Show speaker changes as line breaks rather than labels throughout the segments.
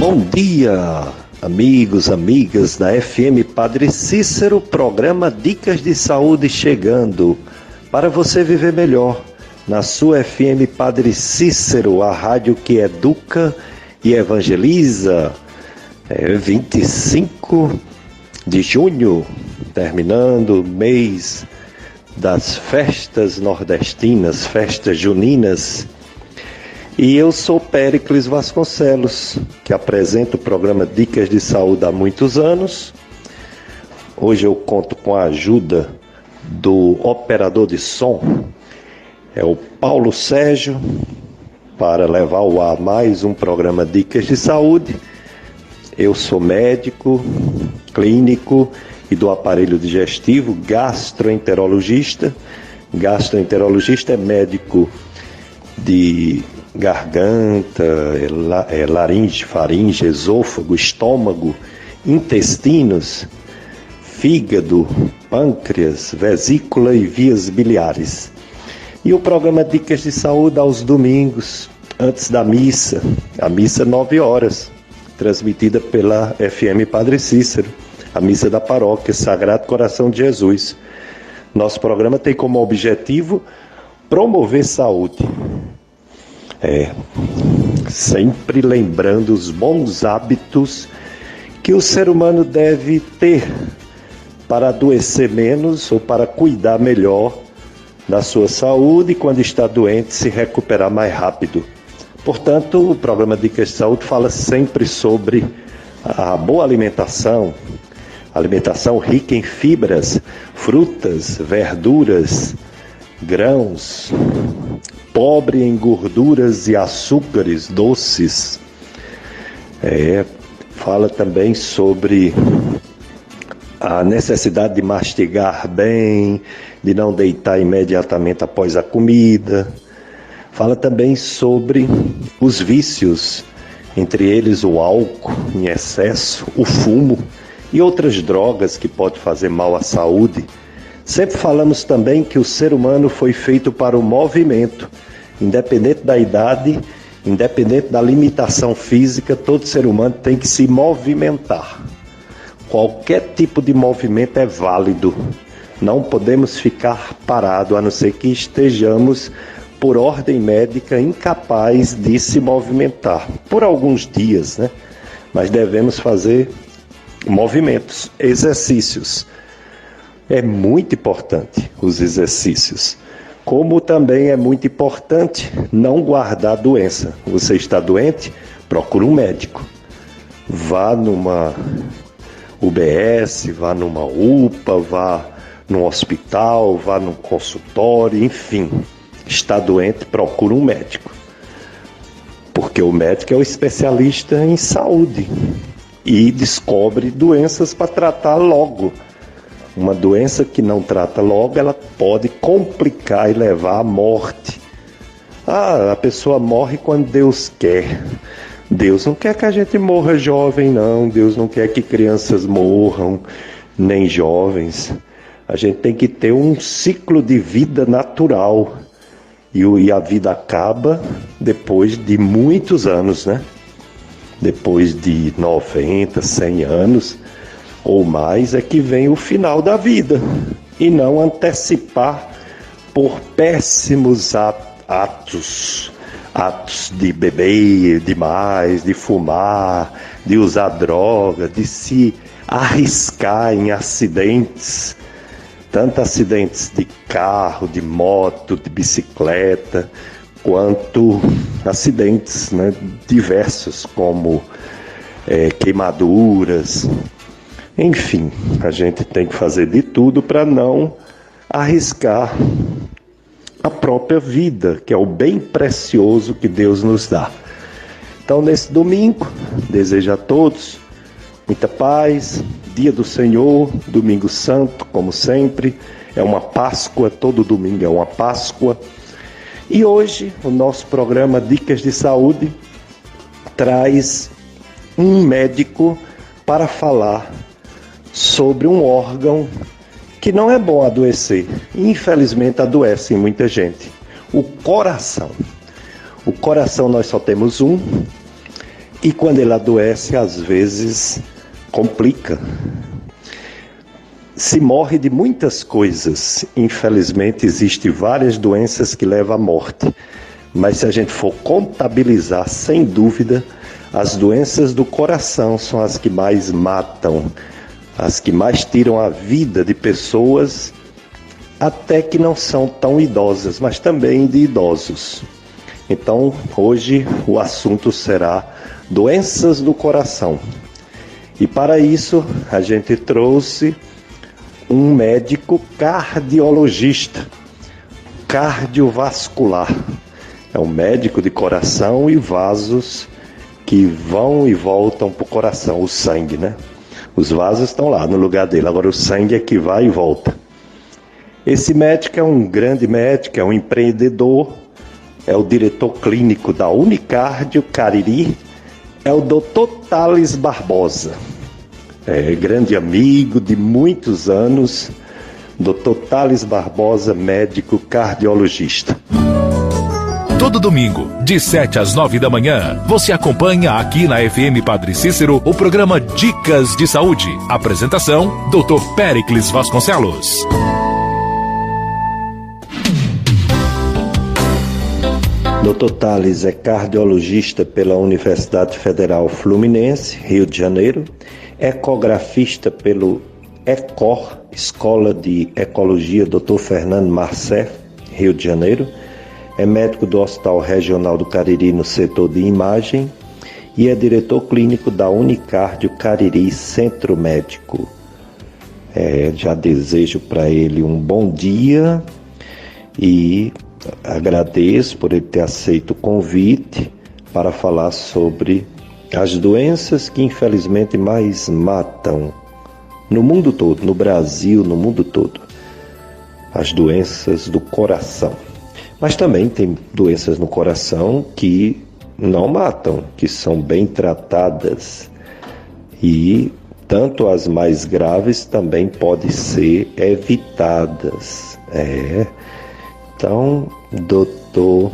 Bom dia, amigos, amigas da FM Padre Cícero, programa Dicas de Saúde chegando para você viver melhor na sua FM Padre Cícero, a rádio que educa e evangeliza. 25 de junho, terminando o mês das festas nordestinas, festas juninas. E eu sou Péricles Vasconcelos, que apresento o programa Dicas de Saúde há muitos anos. Hoje eu conto com a ajuda do operador de som, é o Paulo Sérgio, para levar ao ar mais um programa Dicas de Saúde. Eu sou médico, clínico e do aparelho digestivo, gastroenterologista. Gastroenterologista é médico de garganta, laringe, faringe, esôfago, estômago, intestinos, fígado, pâncreas, vesícula e vias biliares. E o programa Dicas de Saúde aos domingos, antes da missa, a missa 9 horas, transmitida pela FM Padre Cícero, a missa da paróquia Sagrado Coração de Jesus. Nosso programa tem como objetivo promover saúde. Sempre lembrando os bons hábitos que o ser humano deve ter para adoecer menos ou para cuidar melhor da sua saúde e, quando está doente, se recuperar mais rápido. Portanto, o programa Dicas de Saúde fala sempre sobre a boa alimentação, alimentação rica em fibras, frutas, verduras, grãos, pobre em gorduras e açúcares doces. Fala também sobre a necessidade de mastigar bem, de não deitar imediatamente após a comida. Fala também sobre os vícios, entre eles o álcool em excesso, o fumo e outras drogas que podem fazer mal à saúde. Sempre falamos também que o ser humano foi feito para o movimento. Independente da idade, independente da limitação física, todo ser humano tem que se movimentar. Qualquer tipo de movimento é válido. Não podemos ficar parados, a não ser que estejamos, por ordem médica, incapazes de se movimentar. Por alguns dias, né? Mas devemos fazer movimentos, exercícios. É muito importante os exercícios. Como também é muito importante não guardar a doença. Você está doente? Procure um médico. Vá numa UBS, vá numa UPA, vá num hospital, vá num consultório, enfim. Está doente? Procure um médico. Porque o médico é o especialista em saúde e descobre doenças para tratar logo. Uma doença que não trata logo, ela pode complicar e levar à morte. A pessoa morre quando Deus quer. Deus não quer que a gente morra jovem, não. Deus não quer que crianças morram, nem jovens. A gente tem que ter um ciclo de vida natural. E a vida acaba depois de muitos anos, né? Depois de 90, 100 anos ou mais, é que vem o final da vida, e não antecipar por péssimos atos de beber demais, de fumar, de usar droga, de se arriscar em acidentes, tanto acidentes de carro, de moto, de bicicleta, quanto acidentes, né, diversos, como queimaduras. Enfim, a gente tem que fazer de tudo para não arriscar a própria vida, que é o bem precioso que Deus nos dá. Então, nesse domingo, desejo a todos muita paz, dia do Senhor, domingo santo, como sempre. É uma Páscoa, todo domingo é uma Páscoa. E hoje, o nosso programa Dicas de Saúde traz um médico para falar sobre um órgão que não é bom adoecer. Infelizmente adoece em muita gente. O coração. O coração nós só temos um, e quando ele adoece, às vezes complica. Se morre de muitas coisas, infelizmente existem várias doenças que levam à morte, mas se a gente for contabilizar, sem dúvida, as doenças do coração são as que mais matam, as que mais tiram a vida de pessoas, até que não são tão idosas, mas também de idosos. Então, hoje o assunto será doenças do coração. E para isso, a gente trouxe um médico cardiologista, cardiovascular. É um médico de coração e vasos que vão e voltam para o coração, o sangue, né? Os vasos estão lá no lugar dele, agora o sangue é que vai e volta. Esse médico é um grande médico, é um empreendedor, é o diretor clínico da Unicardio Cariri, é o Dr. Thales Barbosa. É grande amigo de muitos anos, Dr. Thales Barbosa, médico cardiologista.
Todo domingo, de 7 às 9 da manhã, você acompanha aqui na FM Padre Cícero o programa Dicas de Saúde. Apresentação, Dr. Péricles Vasconcelos.
Dr. Thales é cardiologista pela Universidade Federal Fluminense, Rio de Janeiro, ecografista pelo ECOR, Escola de Ecologia Dr. Fernando Marcé, Rio de Janeiro, é médico do Hospital Regional do Cariri no setor de imagem e é diretor clínico da Unicardio Cariri Centro Médico. Já desejo para ele um bom dia e agradeço por ele ter aceito o convite para falar sobre as doenças que infelizmente mais matam no mundo todo, no Brasil, no mundo todo. As doenças do coração. Mas também tem doenças no coração que não matam, que são bem tratadas. E tanto as mais graves também podem ser evitadas. Então, doutor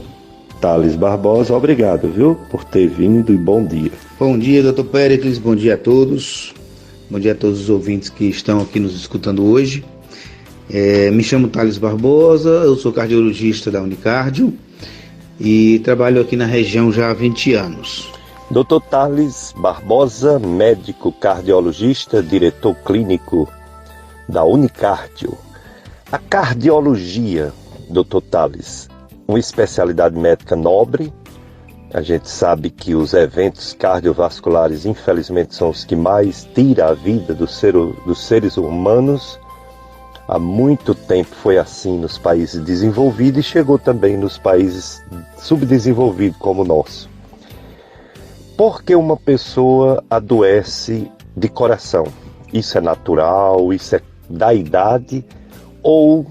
Thales Barbosa, obrigado, viu, por ter vindo e bom dia.
Bom dia, doutor Péricles, bom dia a todos. Bom dia a todos os ouvintes que estão aqui nos escutando hoje. Me chamo Thales Barbosa, eu sou cardiologista da Unicardio e trabalho aqui na região já há 20 anos.
Dr. Thales Barbosa, médico cardiologista, diretor clínico da Unicardio. A cardiologia, Dr. Thales, uma especialidade médica nobre. A gente sabe que os eventos cardiovasculares, infelizmente, são os que mais tiram a vida dos seres humanos. Há muito tempo foi assim nos países desenvolvidos e chegou também nos países subdesenvolvidos como o nosso. Por que uma pessoa adoece de coração? Isso é natural? Isso é da idade? Ou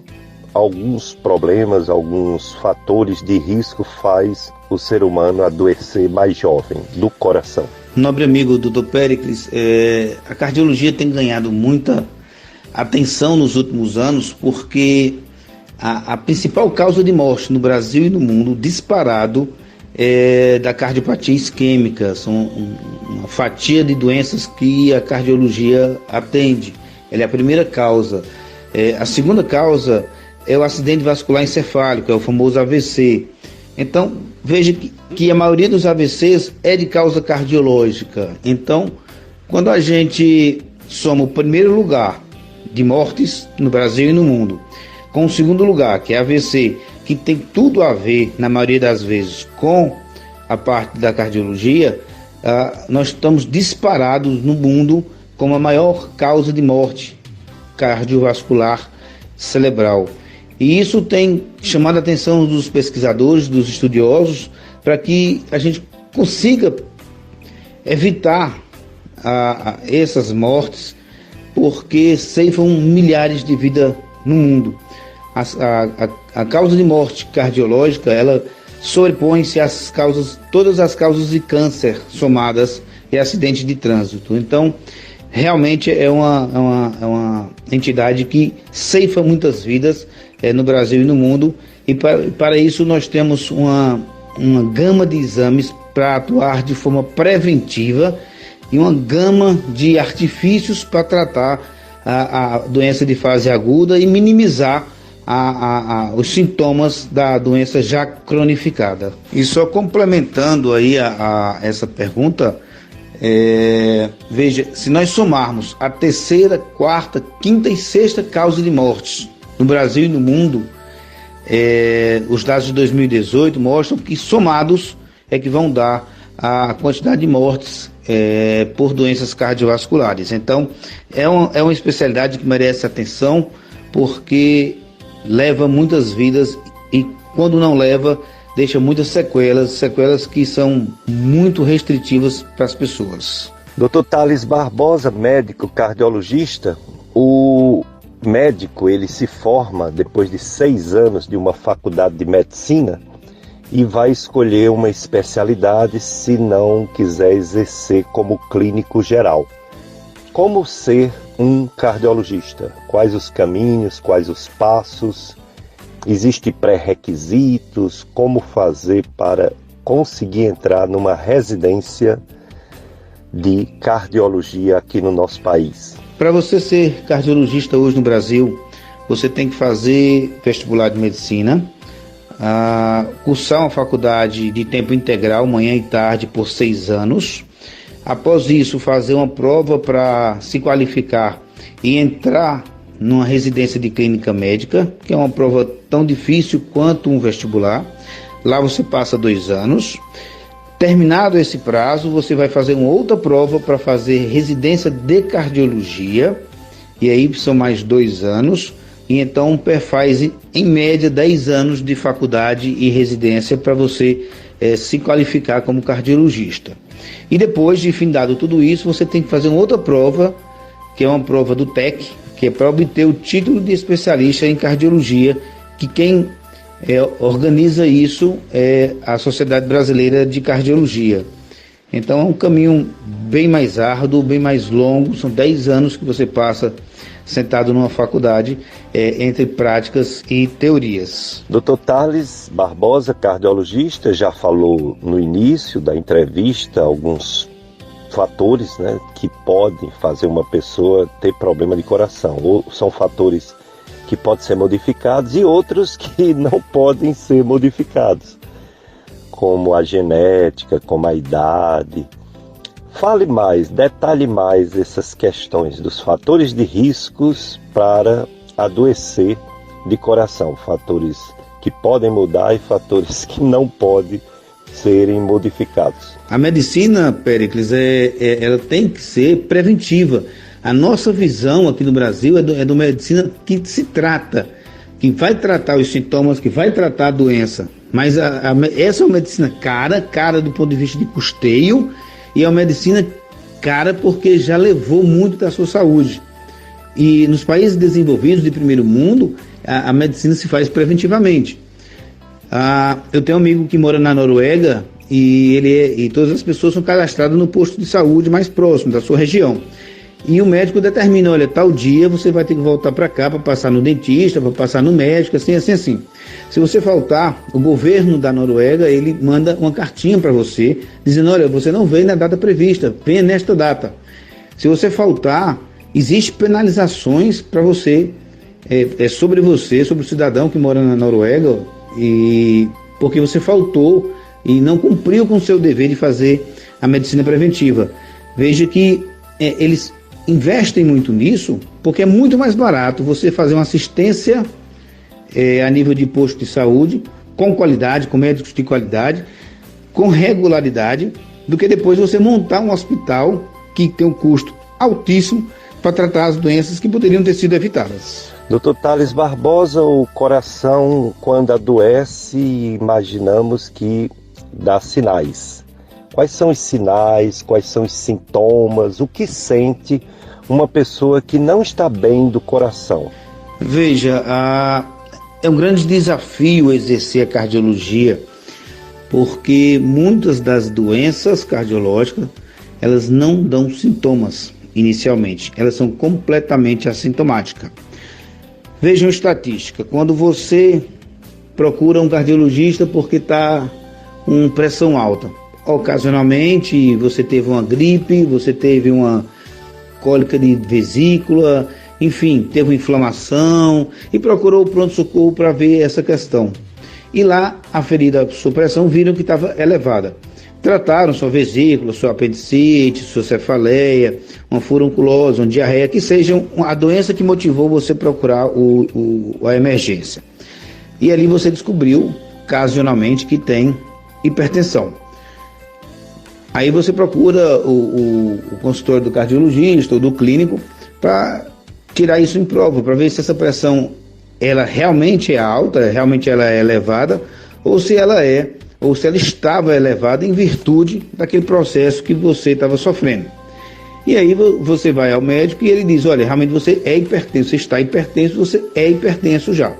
alguns problemas, alguns fatores de risco faz o ser humano adoecer mais jovem do coração?
Nobre amigo Dr. Péricles, a cardiologia tem ganhado muita atenção nos últimos anos porque a principal causa de morte no Brasil e no mundo disparado é da cardiopatia isquêmica. São uma fatia de doenças que a cardiologia atende. Ela é a primeira causa. A segunda causa é o acidente vascular encefálico, é o famoso AVC. Então, veja que a maioria dos AVCs é de causa cardiológica. Então, quando a gente soma o primeiro lugar de mortes no Brasil e no mundo, com o segundo lugar, que é AVC, que tem tudo a ver, na maioria das vezes, com a parte da cardiologia, nós estamos disparados no mundo como a maior causa de morte cardiovascular cerebral. E isso tem chamado a atenção dos pesquisadores, dos estudiosos, para que a gente consiga evitar essas mortes, porque ceifam milhares de vidas no mundo. A causa de morte cardiológica, ela sobrepõe-se às causas, todas as causas de câncer somadas e acidentes de trânsito. Então, realmente é uma entidade que ceifa muitas vidas no Brasil e no mundo, e para isso nós temos uma uma gama de exames para atuar de forma preventiva e uma gama de artifícios para tratar a doença de fase aguda e minimizar os sintomas da doença já cronificada. E só complementando aí essa pergunta, veja, se nós somarmos a terceira, quarta, quinta e sexta causa de mortes no Brasil e no mundo, os dados de 2018 mostram que somados é que vão dar a quantidade de mortes por doenças cardiovasculares. Então, é uma especialidade que merece atenção, porque leva muitas vidas e, quando não leva, deixa muitas sequelas que são muito restritivas para as pessoas.
Dr. Thales Barbosa, médico cardiologista, o médico ele se forma depois de 6 anos de uma faculdade de medicina e vai escolher uma especialidade se não quiser exercer como clínico geral. Como ser um cardiologista? Quais os caminhos, quais os passos? Existem pré-requisitos? Como fazer para conseguir entrar numa residência de cardiologia aqui no nosso país?
Para você ser cardiologista hoje no Brasil, você tem que fazer vestibular de medicina, cursar uma faculdade de tempo integral, manhã e tarde, por 6 anos. Após isso, fazer uma prova para se qualificar e entrar numa residência de clínica médica, que é uma prova tão difícil quanto um vestibular. Lá você passa 2 anos. Terminado esse prazo, você vai fazer uma outra prova para fazer residência de cardiologia, e aí são mais 2 anos, e então faz em média 10 anos de faculdade e residência para você se qualificar como cardiologista. E depois de findado tudo isso, você tem que fazer uma outra prova, que é uma prova do TEC, que é para obter o título de especialista em cardiologia, que quem organiza isso é a Sociedade Brasileira de Cardiologia. Então é um caminho bem mais árduo, bem mais longo, são 10 anos que você passa sentado numa faculdade entre práticas e teorias.
Dr. Thales Barbosa, cardiologista, já falou no início da entrevista alguns fatores, né, que podem fazer uma pessoa ter problema de coração, ou são fatores que podem ser modificados e outros que não podem ser modificados, como a genética, como a idade. Fale mais, detalhe mais essas questões dos fatores de riscos para adoecer de coração, fatores que podem mudar e fatores que não podem serem modificados.
A medicina, Péricles, ela tem que ser preventiva. A nossa visão aqui no Brasil é de medicina que se trata, que vai tratar os sintomas, que vai tratar a doença. Mas essa é uma medicina cara do ponto de vista de custeio, e é uma medicina cara porque já levou muito da sua saúde. E nos países desenvolvidos de primeiro mundo, a medicina se faz preventivamente. Eu tenho um amigo que mora na Noruega e todas as pessoas são cadastradas no posto de saúde mais próximo da sua região. E o médico determina, olha, tal dia você vai ter que voltar para cá para passar no dentista, para passar no médico, assim. Se você faltar, o governo da Noruega, ele manda uma cartinha para você, dizendo, olha, você não veio na data prevista, venha nesta data. Se você faltar, existem penalizações para você, sobre o cidadão que mora na Noruega, porque você faltou e não cumpriu com o seu dever de fazer a medicina preventiva. Veja que eles investem muito nisso, porque é muito mais barato você fazer uma assistência a nível de posto de saúde, com qualidade, com médicos de qualidade, com regularidade, do que depois você montar um hospital que tem um custo altíssimo para tratar as doenças que poderiam ter sido evitadas.
Dr. Thales Barbosa, o coração, quando adoece, imaginamos que dá sinais. Quais são os sinais, quais são os sintomas, o que sente uma pessoa que não está bem do coração?
Veja, é um grande desafio exercer a cardiologia, porque muitas das doenças cardiológicas, elas não dão sintomas inicialmente, elas são completamente assintomáticas. Vejam estatística, quando você procura um cardiologista porque está uma pressão alta. Ocasionalmente você teve uma gripe, você teve uma cólica de vesícula, enfim, teve uma inflamação e procurou o pronto-socorro para ver essa questão. E lá a ferida, sua pressão, viram que estava elevada. Trataram sua vesícula, sua apendicite, sua cefaleia, uma furunculose, uma diarreia, que seja a doença que motivou você procurar a emergência. E ali você descobriu, ocasionalmente, que tem hipertensão. Aí você procura o consultório do cardiologista ou do clínico para tirar isso em prova, para ver se essa pressão ela realmente é alta, realmente ela é elevada, ou se ela estava elevada em virtude daquele processo que você estava sofrendo. E aí você vai ao médico e ele diz, olha, realmente você é hipertenso, você está hipertenso, você é hipertenso já.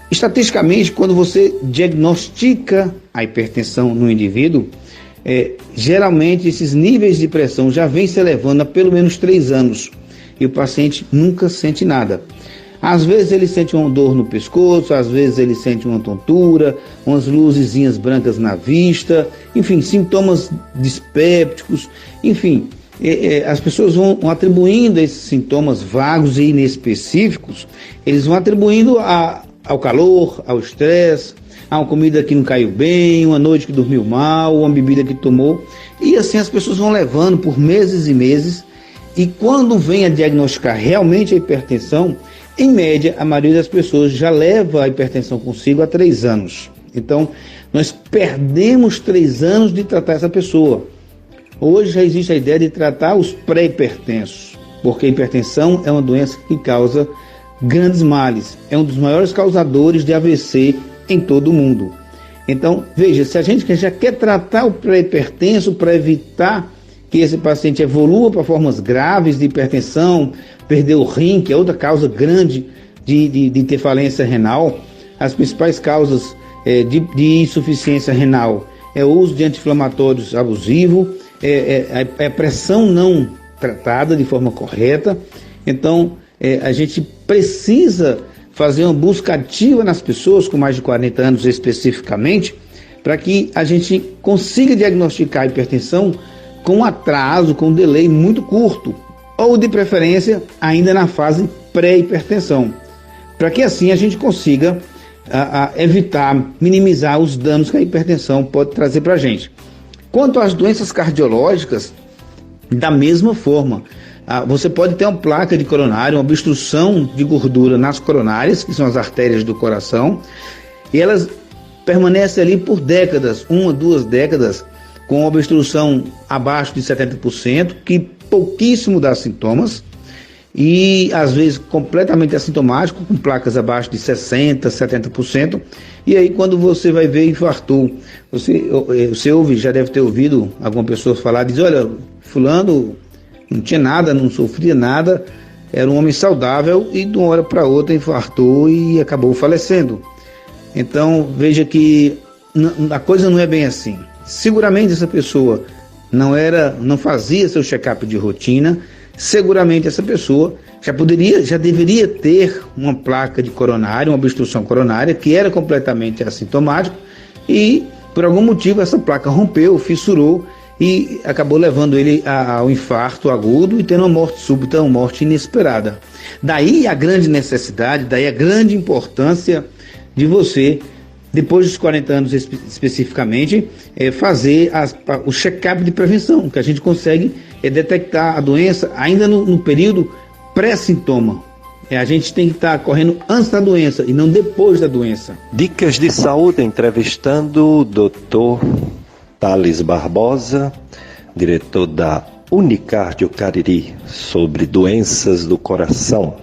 Estatisticamente, quando você diagnostica a hipertensão no indivíduo, geralmente esses níveis de pressão já vêm se elevando há pelo menos 3 anos e o paciente nunca sente nada. Às vezes ele sente uma dor no pescoço, às vezes ele sente uma tontura, umas luzezinhas brancas na vista, enfim, sintomas dispépticos, enfim, as pessoas vão atribuindo esses sintomas vagos e inespecíficos, eles vão atribuindo ao calor, ao estresse, a uma comida que não caiu bem, uma noite que dormiu mal, uma bebida que tomou, e assim as pessoas vão levando por meses e meses, e quando vem a diagnosticar realmente a hipertensão, em média, a maioria das pessoas já leva a hipertensão consigo há 3 anos. Então, nós perdemos 3 anos de tratar essa pessoa. Hoje já existe a ideia de tratar os pré-hipertensos, porque a hipertensão é uma doença que causa grandes males. É um dos maiores causadores de AVC em todo o mundo. Então, veja, se a gente já quer tratar o pré-hipertenso para evitar que esse paciente evolua para formas graves de hipertensão, perder o rim, que é outra causa grande de interferência renal. As principais causas de insuficiência renal é o uso de anti-inflamatórios abusivo, a pressão não tratada de forma correta. Então, a gente precisa fazer uma busca ativa nas pessoas com mais de 40 anos especificamente, para que a gente consiga diagnosticar a hipertensão com um atraso, com um delay muito curto, ou de preferência ainda na fase pré-hipertensão, para que assim a gente consiga evitar, minimizar os danos que a hipertensão pode trazer para a gente. Quanto às doenças cardiológicas, da mesma forma, você pode ter uma placa de coronária, uma obstrução de gordura nas coronárias, que são as artérias do coração, e elas permanecem ali por décadas, 1 a 2 décadas, com obstrução abaixo de 70%, que pouquíssimo dá sintomas, e às vezes completamente assintomático, com placas abaixo de 60%, 70%, e aí quando você vai ver, infartou. Você ouve, já deve ter ouvido alguma pessoa falar, diz, olha, fulano não tinha nada, não sofria nada, era um homem saudável e de uma hora para outra infartou e acabou falecendo. Então veja que a coisa não é bem assim. Seguramente essa pessoa não fazia seu check-up de rotina, seguramente essa pessoa já deveria ter uma placa de coronária, uma obstrução coronária, que era completamente assintomático, e por algum motivo essa placa rompeu, fissurou e acabou levando ele ao infarto agudo e tendo uma morte súbita, uma morte inesperada. Daí a grande necessidade, daí a grande importância de você, depois dos 40 anos especificamente, fazer o check-up de prevenção, que a gente consegue detectar a doença ainda no período pré-sintoma. A gente tem que estar correndo antes da doença e não depois da doença.
Dicas de saúde, entrevistando o Dr. Thales Barbosa, diretor da Unicardio Cariri, sobre doenças do coração.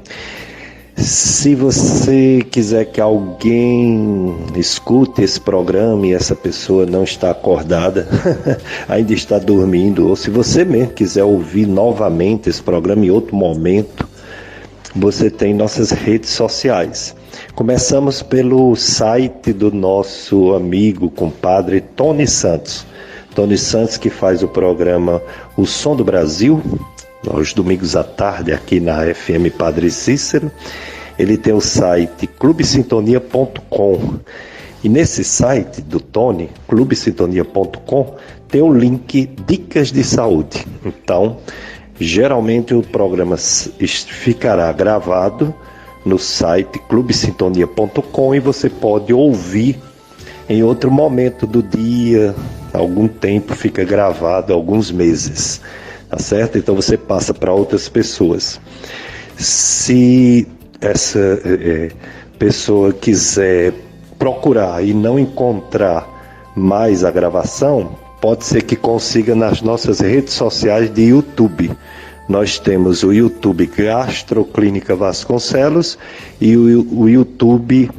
Se você quiser que alguém escute esse programa e essa pessoa não está acordada, ainda está dormindo, ou se você mesmo quiser ouvir novamente esse programa em outro momento, você tem nossas redes sociais. Começamos pelo site do nosso amigo, compadre Tony Santos. Tony Santos, que faz o programa O Som do Brasil, aos domingos à tarde, aqui na FM Padre Cícero. Ele tem o site clubesintonia.com E nesse site do Tony, clubesintonia.com, tem o link Dicas de Saúde. Então, geralmente o programa ficará gravado no site clubesintonia.com e você pode ouvir em outro momento do dia, algum tempo fica gravado, alguns meses, tá certo? Então você passa para outras pessoas. Se essa pessoa quiser procurar e não encontrar mais a gravação, pode ser que consiga nas nossas redes sociais de YouTube. Nós temos o YouTube Gastroclínica Vasconcelos e o YouTube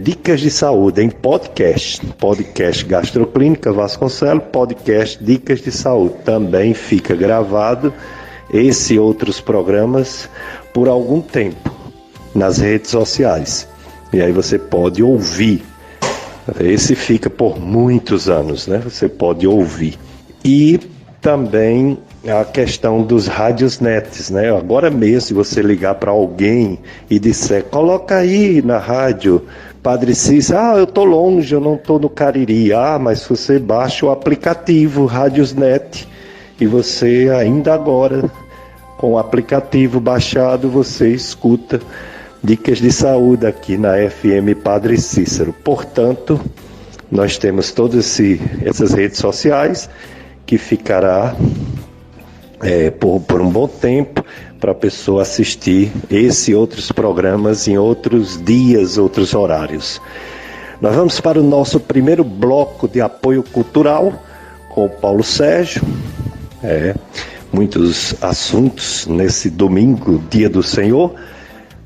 Dicas de Saúde em podcast. Podcast Gastroclínica Vasconcelos, podcast Dicas de Saúde. Também fica gravado esse e outros programas por algum tempo nas redes sociais. E aí você pode ouvir. Esse fica por muitos anos, né? Você pode ouvir. E também a questão dos rádios nets, né? Agora mesmo, se você ligar para alguém e disser, coloca aí na rádio Padre Cícero, eu tô longe, eu não tô no Cariri. Mas você baixa o aplicativo Rádios Net e você ainda agora, com o aplicativo baixado, você escuta Dicas de Saúde aqui na FM Padre Cícero. Portanto, nós temos todas essas redes sociais que ficará por um bom tempo para a pessoa assistir esse e outros programas em outros dias, outros horários. Nós vamos para o nosso primeiro bloco de apoio cultural com o Paulo Sérgio. Muitos assuntos nesse domingo, Dia do Senhor.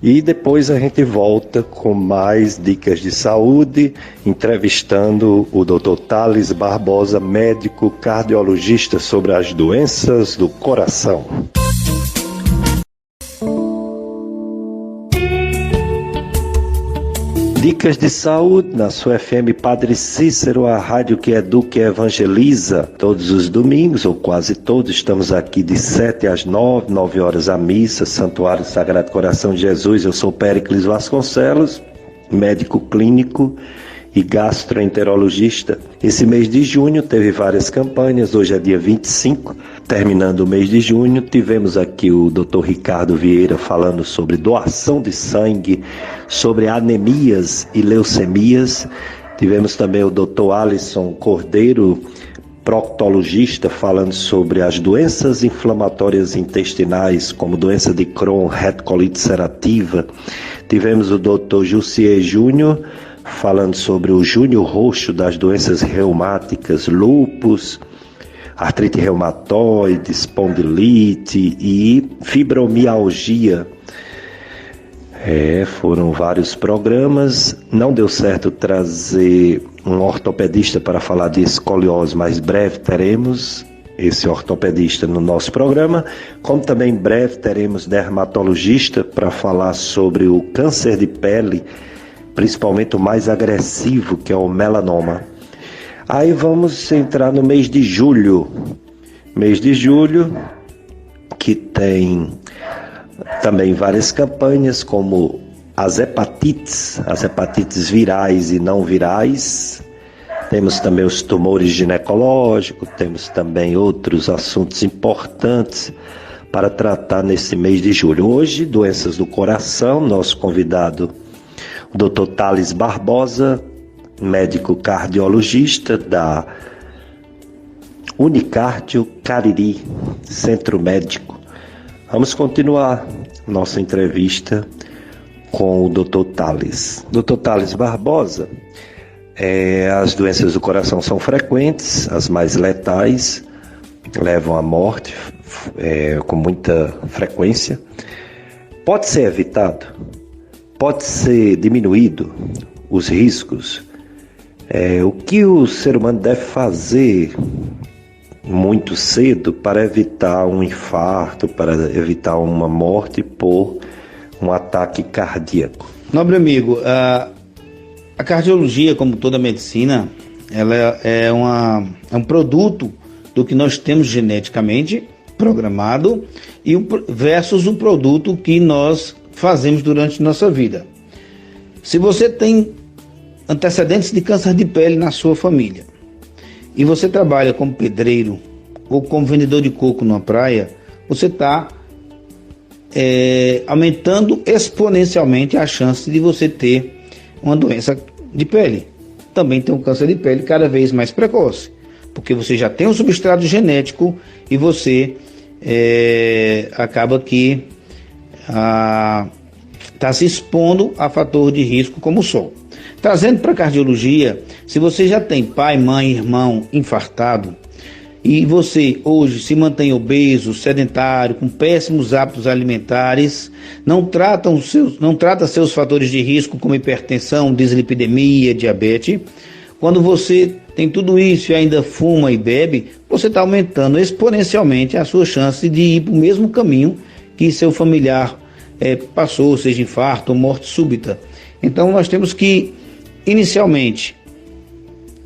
E depois a gente volta com mais dicas de saúde, entrevistando o Dr. Thales Barbosa, médico cardiologista, sobre as doenças do coração. Dicas de saúde na sua FM Padre Cícero, a rádio que educa e evangeliza. Todos os domingos, ou quase todos, estamos aqui de 7 às 9 horas a missa, Santuário Sagrado Coração de Jesus. Eu sou Péricles Vasconcelos, médico clínico e gastroenterologista. Esse mês de junho teve várias campanhas, hoje é dia 25, terminando o mês de junho, tivemos aqui o Dr. Ricardo Vieira falando sobre doação de sangue, sobre anemias e leucemias. Tivemos também o Dr. Alisson Cordeiro, proctologista, falando sobre as doenças inflamatórias intestinais, como doença de Crohn, retocolite ulcerativa. Tivemos o Dr. Jussier Júnior, falando sobre o Júnior Roxo das doenças reumáticas, lúpus, artrite reumatoide, espondilite e fibromialgia. Foram vários programas. Não deu certo trazer um ortopedista para falar de escoliose, mas breve teremos esse ortopedista no nosso programa, como também em breve teremos dermatologista para falar sobre o câncer de pele, principalmente o mais agressivo, que é o melanoma. Aí vamos entrar no mês de julho. Mês de julho, que tem também várias campanhas, como as hepatites virais e não virais. Temos também os tumores ginecológicos, temos também outros assuntos importantes para tratar nesse mês de julho. Hoje, doenças do coração, nosso convidado, o Dr. Thales Barbosa, médico cardiologista da Unicárdio Cariri, Centro Médico. Vamos continuar nossa entrevista com o Dr. Thales. Dr. Thales Barbosa, as doenças do coração são frequentes, as mais letais, levam à morte com muita frequência. Pode ser evitado? Pode ser diminuído os riscos? O que o ser humano deve fazer muito cedo para evitar um infarto, para evitar uma morte por um ataque cardíaco?
Nobre amigo, a cardiologia, como toda a medicina, ela é um produto do que nós temos geneticamente programado versus o produto que nós fazemos durante nossa vida. Se você tem antecedentes de câncer de pele na sua família, e você trabalha como pedreiro ou como vendedor de coco numa praia, você está aumentando exponencialmente a chance de você ter uma doença de pele. Também tem um câncer de pele cada vez mais precoce, porque você já tem um substrato genético e você acaba que está se expondo a fator de risco como o sol. Trazendo para a cardiologia, se você já tem pai, mãe, irmão infartado, e você hoje se mantém obeso, sedentário, com péssimos hábitos alimentares, não trata seus fatores de risco como hipertensão, dislipidemia, diabetes, quando você tem tudo isso e ainda fuma e bebe, você está aumentando exponencialmente a sua chance de ir para o mesmo caminho que seu familiar passou, seja infarto ou morte súbita. Então nós temos que, inicialmente,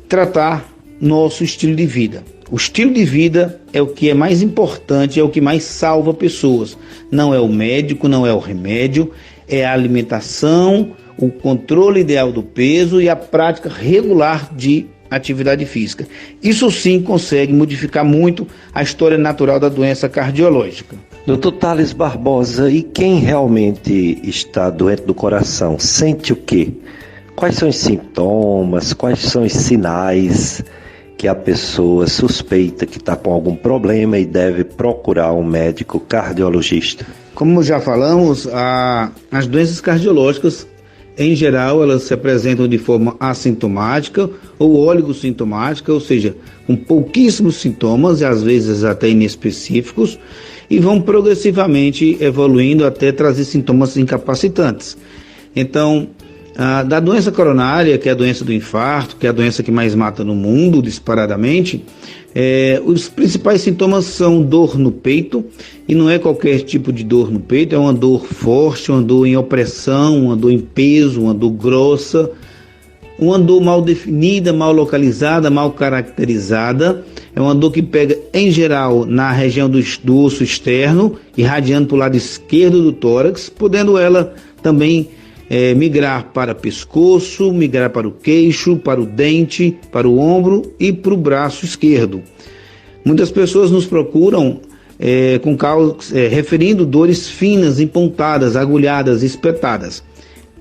tratar nosso estilo de vida. O estilo de vida é o que é mais importante, é o que mais salva pessoas. Não é o médico, não é o remédio, é a alimentação, o controle ideal do peso e a prática regular de atividade física. Isso sim consegue modificar muito a história natural da doença cardiológica.
Dr. Thales Barbosa, e quem realmente está doente do coração, sente o quê? Quais são os sintomas, quais são os sinais que a pessoa suspeita que está com algum problema e deve procurar um médico cardiologista?
Como já falamos, as doenças cardiológicas, em geral, elas se apresentam de forma assintomática ou oligossintomática, ou seja, com pouquíssimos sintomas e às vezes até inespecíficos, e vão progressivamente evoluindo até trazer sintomas incapacitantes. Então, da doença coronária, que é a doença do infarto, que é a doença que mais mata no mundo, disparadamente, os principais sintomas são dor no peito, e não é qualquer tipo de dor no peito, é uma dor forte, uma dor em opressão, uma dor em peso, uma dor grossa, uma dor mal definida, mal localizada, mal caracterizada. É uma dor que pega, em geral, na região do osso externo, irradiando para o lado esquerdo do tórax, podendo ela também migrar para pescoço, migrar para o queixo, para o dente, para o ombro e para o braço esquerdo. Muitas pessoas nos procuram referindo dores finas, empontadas, agulhadas, espetadas.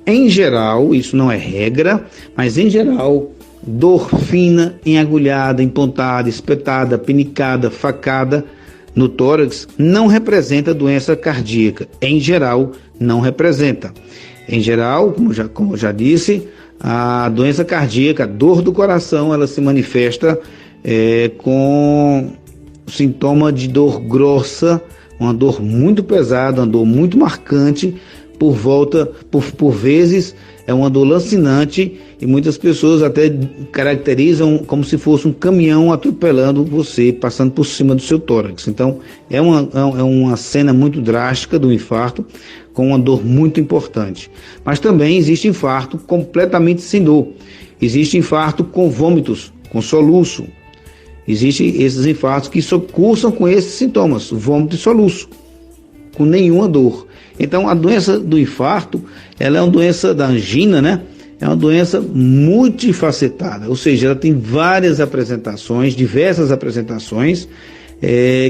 Em geral, isso não é regra, mas em geral, dor fina, enagulhada, empontada, espetada, pinicada, facada no tórax não representa doença cardíaca. Em geral, não representa. Em geral, como eu já disse, a doença cardíaca, a dor do coração, ela se manifesta com sintoma de dor grossa, uma dor muito pesada, uma dor muito marcante, por vezes é uma dor lancinante, e muitas pessoas até caracterizam como se fosse um caminhão atropelando você, passando por cima do seu tórax. Então é uma cena muito drástica do infarto, com uma dor muito importante. Mas também existe infarto completamente sem dor. Existe infarto com vômitos, com soluço. Existem esses infartos que cursam com esses sintomas, vômito e soluço, com nenhuma dor. Então a doença do infarto, ela é uma doença da angina, né? É uma doença multifacetada, ou seja, ela tem várias apresentações, diversas apresentações,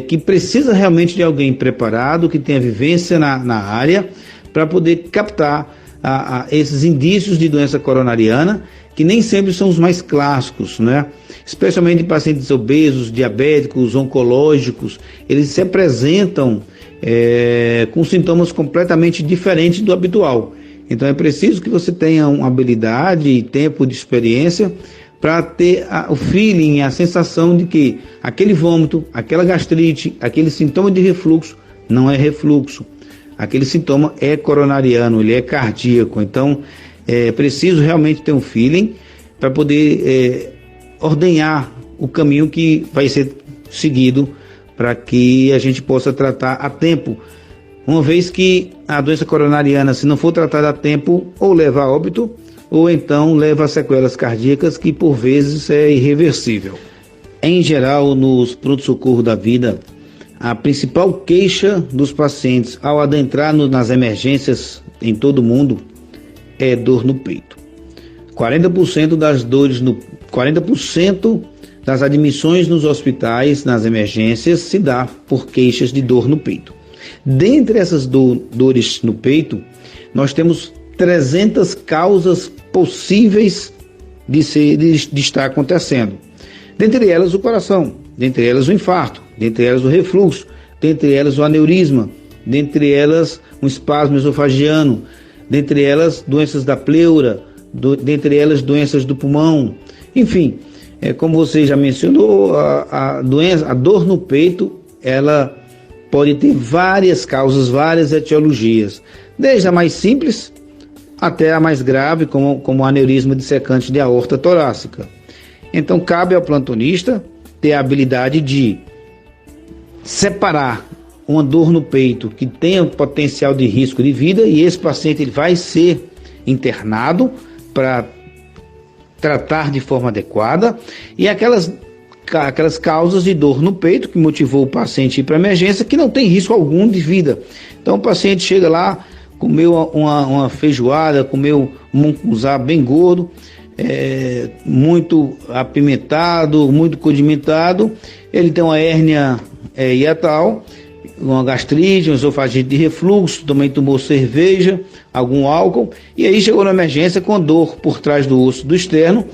que precisa realmente de alguém preparado, que tenha vivência na área, para poder captar esses indícios de doença coronariana, que nem sempre são os mais clássicos, né? Especialmente em pacientes obesos, diabéticos, oncológicos, eles se apresentam com sintomas completamente diferentes do habitual. Então é preciso que você tenha uma habilidade e tempo de experiência para ter o feeling, a sensação de que aquele vômito, aquela gastrite, aquele sintoma de refluxo não é refluxo. Aquele sintoma é coronariano, ele é cardíaco. Então é preciso realmente ter um feeling para poder ordenhar o caminho que vai ser seguido para que a gente possa tratar a tempo. Uma vez que a doença coronariana, se não for tratada a tempo, ou leva a óbito, ou então leva a sequelas cardíacas, que por vezes é irreversível. Em geral, nos pronto-socorro da vida, a principal queixa dos pacientes ao adentrar nas emergências em todo o mundo é dor no peito. 40% das dores 40% das admissões nos hospitais, nas emergências, se dá por queixas de dor no peito. Dentre essas dores no peito, nós temos 300 causas possíveis de estar acontecendo. Dentre elas o coração, dentre elas o infarto, dentre elas o refluxo, dentre elas o aneurisma, dentre elas um espasmo esofagiano, dentre elas doenças da pleura, dentre elas doenças do pulmão. Enfim, como você já mencionou, a dor no peito, ela pode ter várias causas, várias etiologias, desde a mais simples até a mais grave, como o aneurisma dissecante de aorta torácica. Então, cabe ao plantonista ter a habilidade de separar uma dor no peito que tenha potencial de risco de vida, e esse paciente ele vai ser internado para tratar de forma adequada, e aquelas causas de dor no peito que motivou o paciente a ir para a emergência, que não tem risco algum de vida. Então o paciente chega lá, comeu uma feijoada, comeu um mungunzá bem gordo, muito apimentado, muito condimentado, ele tem uma hérnia hiatal, uma gastrite, uma esofagite de refluxo, também tomou cerveja, algum álcool, e aí chegou na emergência com dor por trás do osso do externo,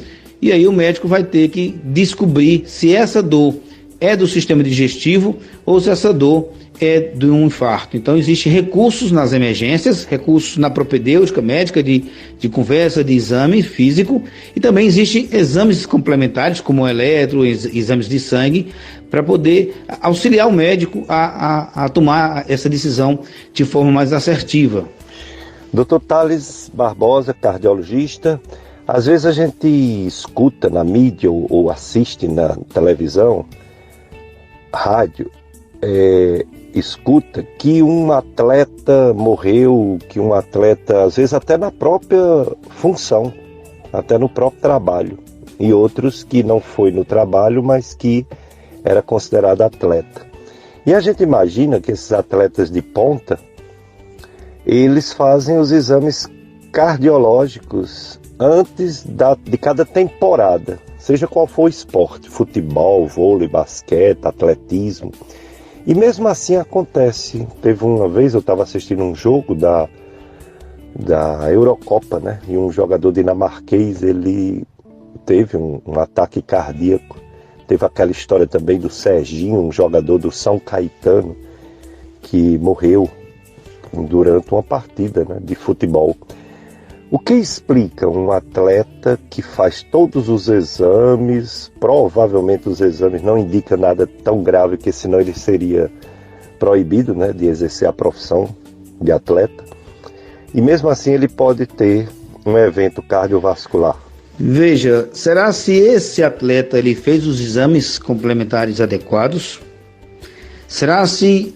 e aí o médico vai ter que descobrir se essa dor é do sistema digestivo ou se essa dor é de um infarto. Então existem recursos nas emergências, recursos na propedêutica médica de conversa, de exame físico, e também existem exames complementares como o eletro, exames de sangue, para poder auxiliar o médico a tomar essa decisão de forma mais assertiva.
Dr. Thales Barbosa, cardiologista, às vezes a gente escuta na mídia ou assiste na televisão, rádio, escuta que um atleta morreu, que um atleta, às vezes até na própria função, até no próprio trabalho, e outros que não foi no trabalho, mas que era considerado atleta. E a gente imagina que esses atletas de ponta, eles fazem os exames cardiológicos antes de cada temporada, seja qual for o esporte, futebol, vôlei, basquete, atletismo. E mesmo assim acontece. Teve uma vez, eu estava assistindo um jogo da Eurocopa, né? E um jogador dinamarquês, ele teve um ataque cardíaco. Teve aquela história também do Serginho, um jogador do São Caetano, que morreu durante uma partida, né, de futebol. O que explica um atleta que faz todos os exames, provavelmente os exames não indicam nada tão grave, que senão ele seria proibido, né, de exercer a profissão de atleta, e mesmo assim ele pode ter um evento cardiovascular?
Veja, será se esse atleta ele fez os exames complementares adequados? Será se,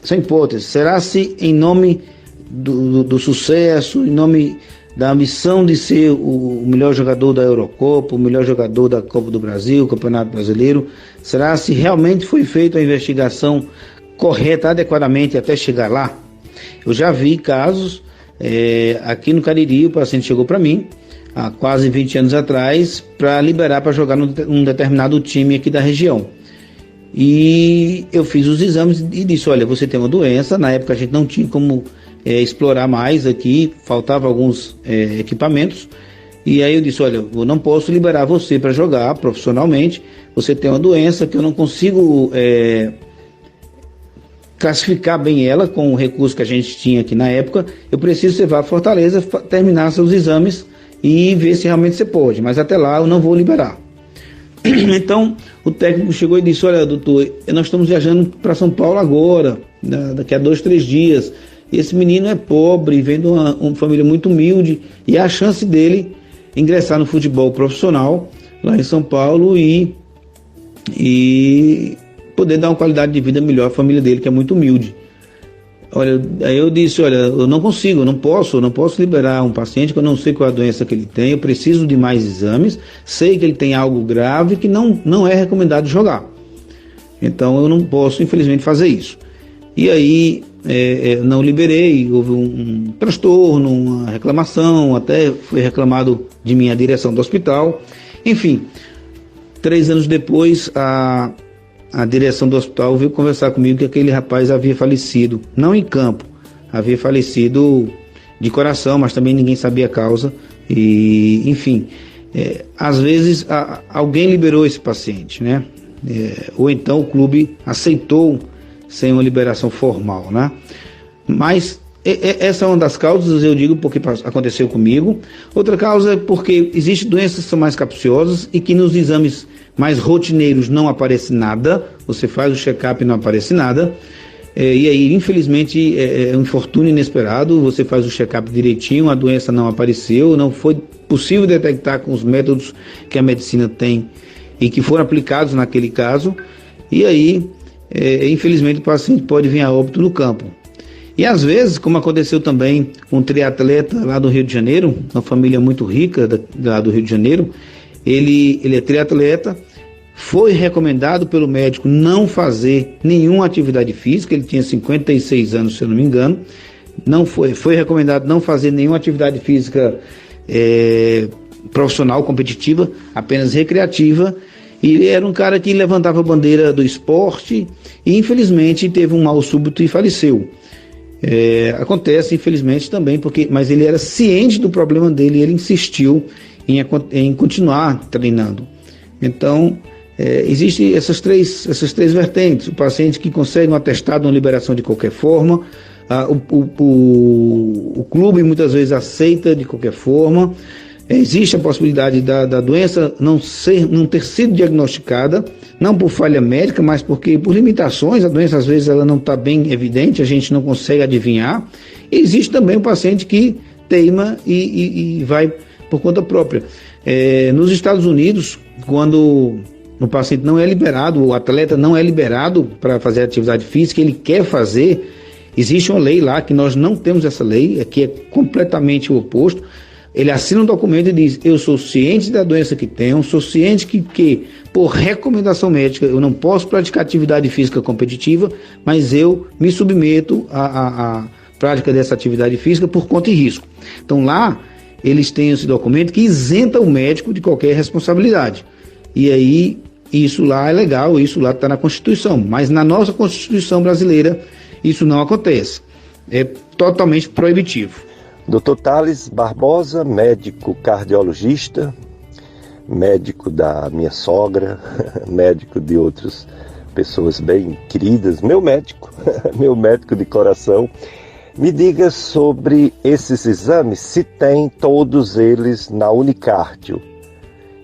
sem hipótese, será se em nome do sucesso, em nome da ambição de ser o melhor jogador da Eurocopa, o melhor jogador da Copa do Brasil, Campeonato Brasileiro, será se realmente foi feita a investigação correta, adequadamente até chegar lá? Eu já vi casos, aqui no Cariri, o paciente chegou para mim, há quase 20 anos atrás, para liberar para jogar num determinado time aqui da região. E eu fiz os exames e disse, olha, você tem uma doença, na época a gente não tinha como explorar mais aqui, faltavam alguns equipamentos, e aí eu disse, olha, eu não posso liberar você para jogar profissionalmente, você tem uma doença que eu não consigo classificar bem ela com o recurso que a gente tinha aqui na época, eu preciso que você vá a Fortaleza, terminar seus exames e ver se realmente você pode, mas até lá eu não vou liberar. Então o técnico chegou e disse, olha doutor, nós estamos viajando para São Paulo agora, daqui a 2-3 dias, e esse menino é pobre, vem de uma família muito humilde, e a chance dele ingressar no futebol profissional lá em São Paulo e poder dar uma qualidade de vida melhor à família dele, que é muito humilde. Olha, aí eu disse, olha, eu não consigo, eu não posso liberar um paciente que eu não sei qual é a doença que ele tem, eu preciso de mais exames, sei que ele tem algo grave que não é recomendado jogar. Então eu não posso, infelizmente, fazer isso. E aí não liberei, houve um transtorno, uma reclamação, até foi reclamado de mim a direção do hospital. Enfim, 3 anos depois, a direção do hospital veio conversar comigo que aquele rapaz havia falecido, não em campo, havia falecido de coração, mas também ninguém sabia a causa. E, enfim, às vezes alguém liberou esse paciente, né? Ou então o clube aceitou sem uma liberação formal, né? Mas essa é uma das causas, eu digo, porque aconteceu comigo. Outra causa é porque existem doenças que são mais capciosas e que nos exames mais rotineiros não aparece nada, você faz o check-up e não aparece nada, e aí, infelizmente, é um infortúnio inesperado, você faz o check-up direitinho, a doença não apareceu, não foi possível detectar com os métodos que a medicina tem e que foram aplicados naquele caso, e aí, infelizmente, o paciente pode vir a óbito no campo. E às vezes, como aconteceu também com um triatleta lá do Rio de Janeiro, uma família muito rica lá do Rio de Janeiro, ele é triatleta, foi recomendado pelo médico não fazer nenhuma atividade física, ele tinha 56 anos, se eu não me engano, foi recomendado não fazer nenhuma atividade física profissional, competitiva, apenas recreativa, e ele era um cara que levantava a bandeira do esporte e infelizmente teve um mal súbito e faleceu. Acontece infelizmente também, mas ele era ciente do problema dele e ele insistiu em continuar treinando. Então, existem essas três vertentes: o paciente que consegue um atestado, uma liberação de qualquer forma, o clube muitas vezes aceita de qualquer forma, existe a possibilidade da doença não ter sido diagnosticada, não por falha médica, mas porque por limitações, a doença às vezes ela não está bem evidente, a gente não consegue adivinhar. E existe também o paciente que teima e vai por conta própria. Nos Estados Unidos, quando o paciente não é liberado, o atleta não é liberado para fazer atividade física, ele quer fazer, existe uma lei lá que nós não temos essa lei, que é completamente o oposto. Ele assina um documento e diz: eu sou ciente da doença que tenho, sou ciente que por recomendação médica eu não posso praticar atividade física competitiva, mas eu me submeto à prática dessa atividade física por conta e risco. Então lá eles têm esse documento que isenta o médico de qualquer responsabilidade. E aí isso lá é legal, isso lá está na Constituição, mas na nossa Constituição brasileira isso não acontece. É totalmente proibitivo.
Dr. Thales Barbosa, médico cardiologista, médico da minha sogra, médico de outras pessoas bem queridas, meu médico de coração. Me diga sobre esses exames, se tem todos eles na Unicardio.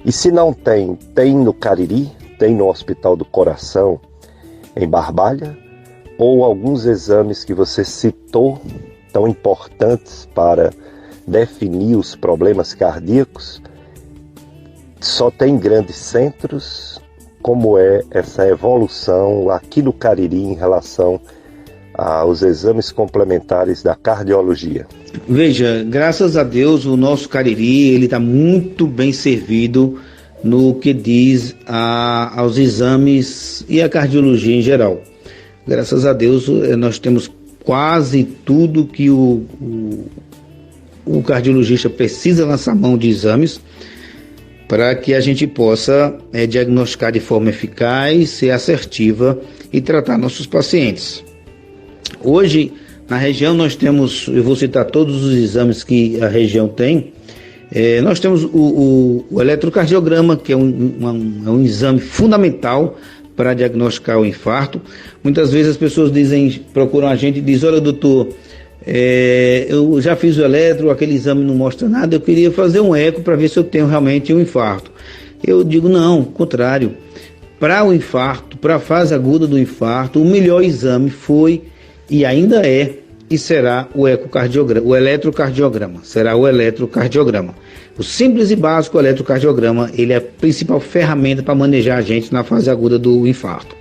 E se não tem, tem no Cariri, tem no Hospital do Coração, em Barbalha, ou alguns exames que você citou, tão importantes para definir os problemas cardíacos, só tem grandes centros? Como é essa evolução aqui no Cariri em relação aos exames complementares da cardiologia?
Veja, graças a Deus o nosso Cariri ele está muito bem servido no que diz aos exames e a cardiologia em geral. Graças a Deus nós temos quase tudo que o cardiologista precisa lançar mão de exames para que a gente possa diagnosticar de forma eficaz e assertiva e tratar nossos pacientes. Hoje, na região, nós temos, eu vou citar todos os exames que a região tem. Nós temos o eletrocardiograma, que é um exame fundamental para diagnosticar o infarto. Muitas vezes as pessoas procuram a gente e dizem: olha, doutor, eu já fiz o eletro, aquele exame não mostra nada, eu queria fazer um eco para ver se eu tenho realmente um infarto. Eu digo: não, ao contrário. Para o infarto, para a fase aguda do infarto, o melhor exame foi e ainda é e será o ecocardiograma, o eletrocardiograma, será o eletrocardiograma. O simples e básico eletrocardiograma, ele é a principal ferramenta para manejar a gente na fase aguda do infarto.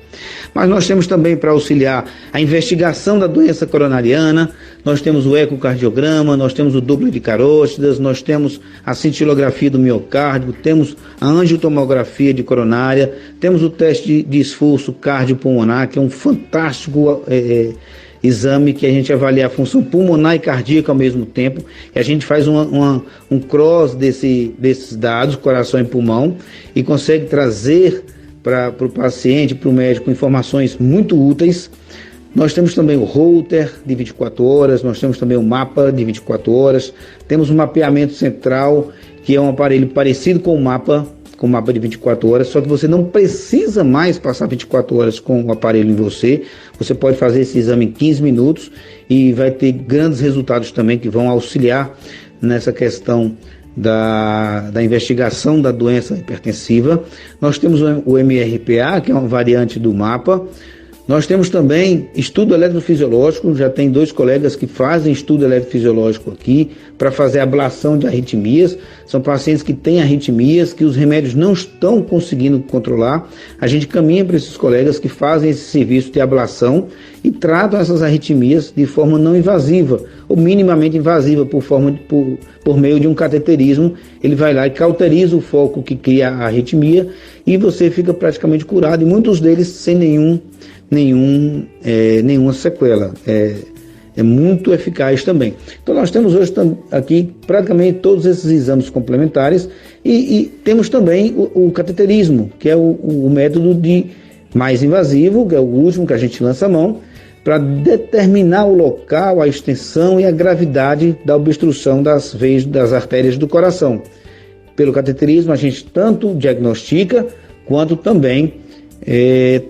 Mas nós temos também para auxiliar a investigação da doença coronariana, nós temos o ecocardiograma, nós temos o Doppler de carótidas, nós temos a cintilografia do miocárdio, temos a angiotomografia de coronária, temos o teste de esforço cardiopulmonar, que é um fantástico exame que a gente avalia a função pulmonar e cardíaca ao mesmo tempo, e a gente faz um cross desses dados, coração e pulmão, e consegue trazer para o paciente, para o médico, informações muito úteis. Nós temos também o Holter de 24 horas, nós temos também o mapa de 24 horas, temos um mapeamento central, que é um aparelho parecido com o mapa de 24 horas, só que você não precisa mais passar 24 horas com o aparelho em você, você pode fazer esse exame em 15 minutos e vai ter grandes resultados também que vão auxiliar nessa questão da investigação da doença hipertensiva. Nós temos o MRPA, que é uma variante do mapa. Nós temos também estudo eletrofisiológico, já tem 2 colegas que fazem estudo eletrofisiológico aqui para fazer ablação de arritmias. São pacientes que têm arritmias, que os remédios não estão conseguindo controlar. A gente caminha para esses colegas que fazem esse serviço de ablação e tratam essas arritmias de forma não invasiva, ou minimamente invasiva, por meio de um cateterismo. Ele vai lá e cauteriza o foco que cria a arritmia e você fica praticamente curado, e muitos deles sem nenhuma sequela. É muito eficaz também. Então nós temos hoje aqui praticamente todos esses exames complementares e temos também o cateterismo, que é o método mais invasivo, que é o último que a gente lança a mão, para determinar o local, a extensão e a gravidade da obstrução das veias, das artérias do coração. Pelo cateterismo a gente tanto diagnostica quanto também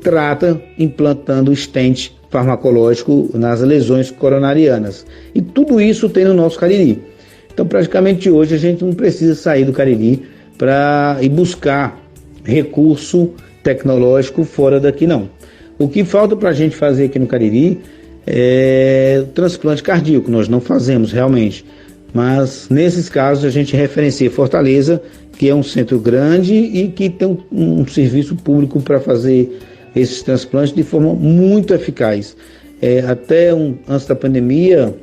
trata implantando stent farmacológico nas lesões coronarianas. E tudo isso tem no nosso Cariri. Então praticamente hoje a gente não precisa sair do Cariri para ir buscar recurso tecnológico fora daqui não. O que falta para a gente fazer aqui no Cariri é o transplante cardíaco. Nós não fazemos realmente, mas nesses casos a gente referencia Fortaleza, que é um centro grande e que tem um serviço público para fazer esses transplantes de forma muito eficaz. Antes da pandemia,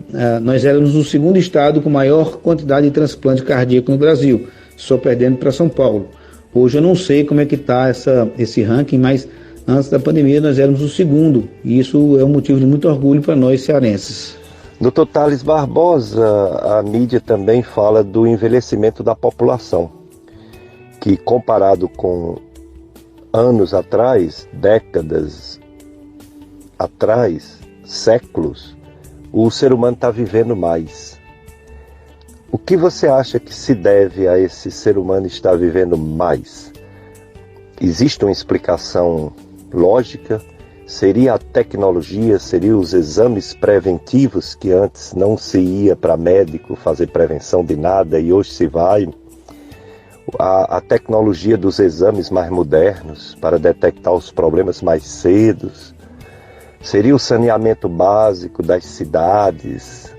nós éramos o 2º estado com maior quantidade de transplante cardíaco no Brasil, só perdendo para São Paulo. Hoje eu não sei como é que está esse ranking, mas antes da pandemia nós éramos o 2º, e isso é um motivo de muito orgulho para nós cearenses.
Dr. Thales Barbosa, a mídia também fala do envelhecimento da população, que comparado com anos atrás, décadas atrás, séculos, o ser humano está vivendo mais. O que você acha que se deve a esse ser humano estar vivendo mais? Existe uma explicação lógica? Seria a tecnologia, seriam os exames preventivos, que antes não se ia para médico fazer prevenção de nada e hoje se vai? A tecnologia dos exames mais modernos para detectar os problemas mais cedo? Seria o saneamento básico das cidades,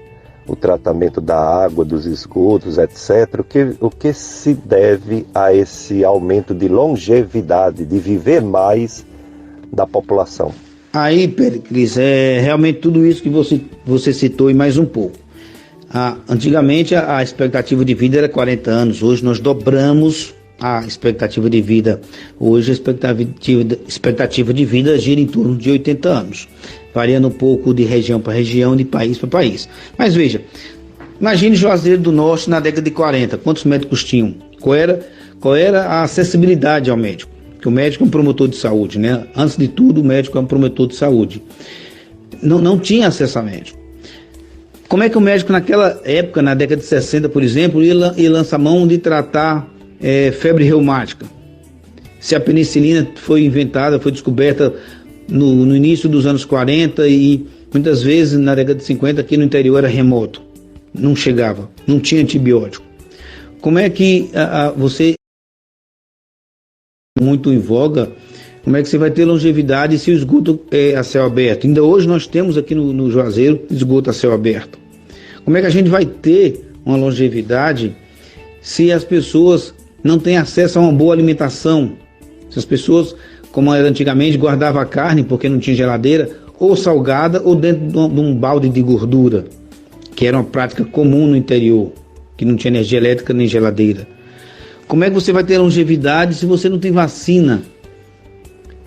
o tratamento da água, dos esgotos, etc. O que se deve a esse aumento de longevidade, de viver mais da população?
Aí, Péricles, realmente tudo isso que você citou e mais um pouco. Antigamente a expectativa de vida era 40 anos, hoje nós dobramos a expectativa de vida. Hoje a expectativa de vida gira em torno de 80 anos, variando um pouco de região para região, de país para país. Mas veja, imagine Juazeiro do Norte na década de 40, quantos médicos tinham? Qual era a acessibilidade ao médico? Porque o médico é um promotor de saúde, né? Antes de tudo, o médico é um promotor de saúde. Não tinha acesso a médico. Como é que o médico naquela época, na década de 60, por exemplo, ia lançar mão de tratar febre reumática? Se a penicilina foi inventada, foi descoberta no início dos anos 40 e muitas vezes na década de 50 aqui no interior era remoto, não chegava, não tinha antibiótico. Como é que você, muito em voga, como é que você vai ter longevidade se o esgoto é a céu aberto? Ainda hoje nós temos aqui no Juazeiro esgoto a céu aberto. Como é que a gente vai ter uma longevidade se as pessoas não têm acesso a uma boa alimentação? Se as pessoas como era antigamente, guardava a carne porque não tinha geladeira, ou salgada ou dentro de um balde de gordura, que era uma prática comum no interior, que não tinha energia elétrica nem geladeira. Como é que você vai ter longevidade se você não tem vacina?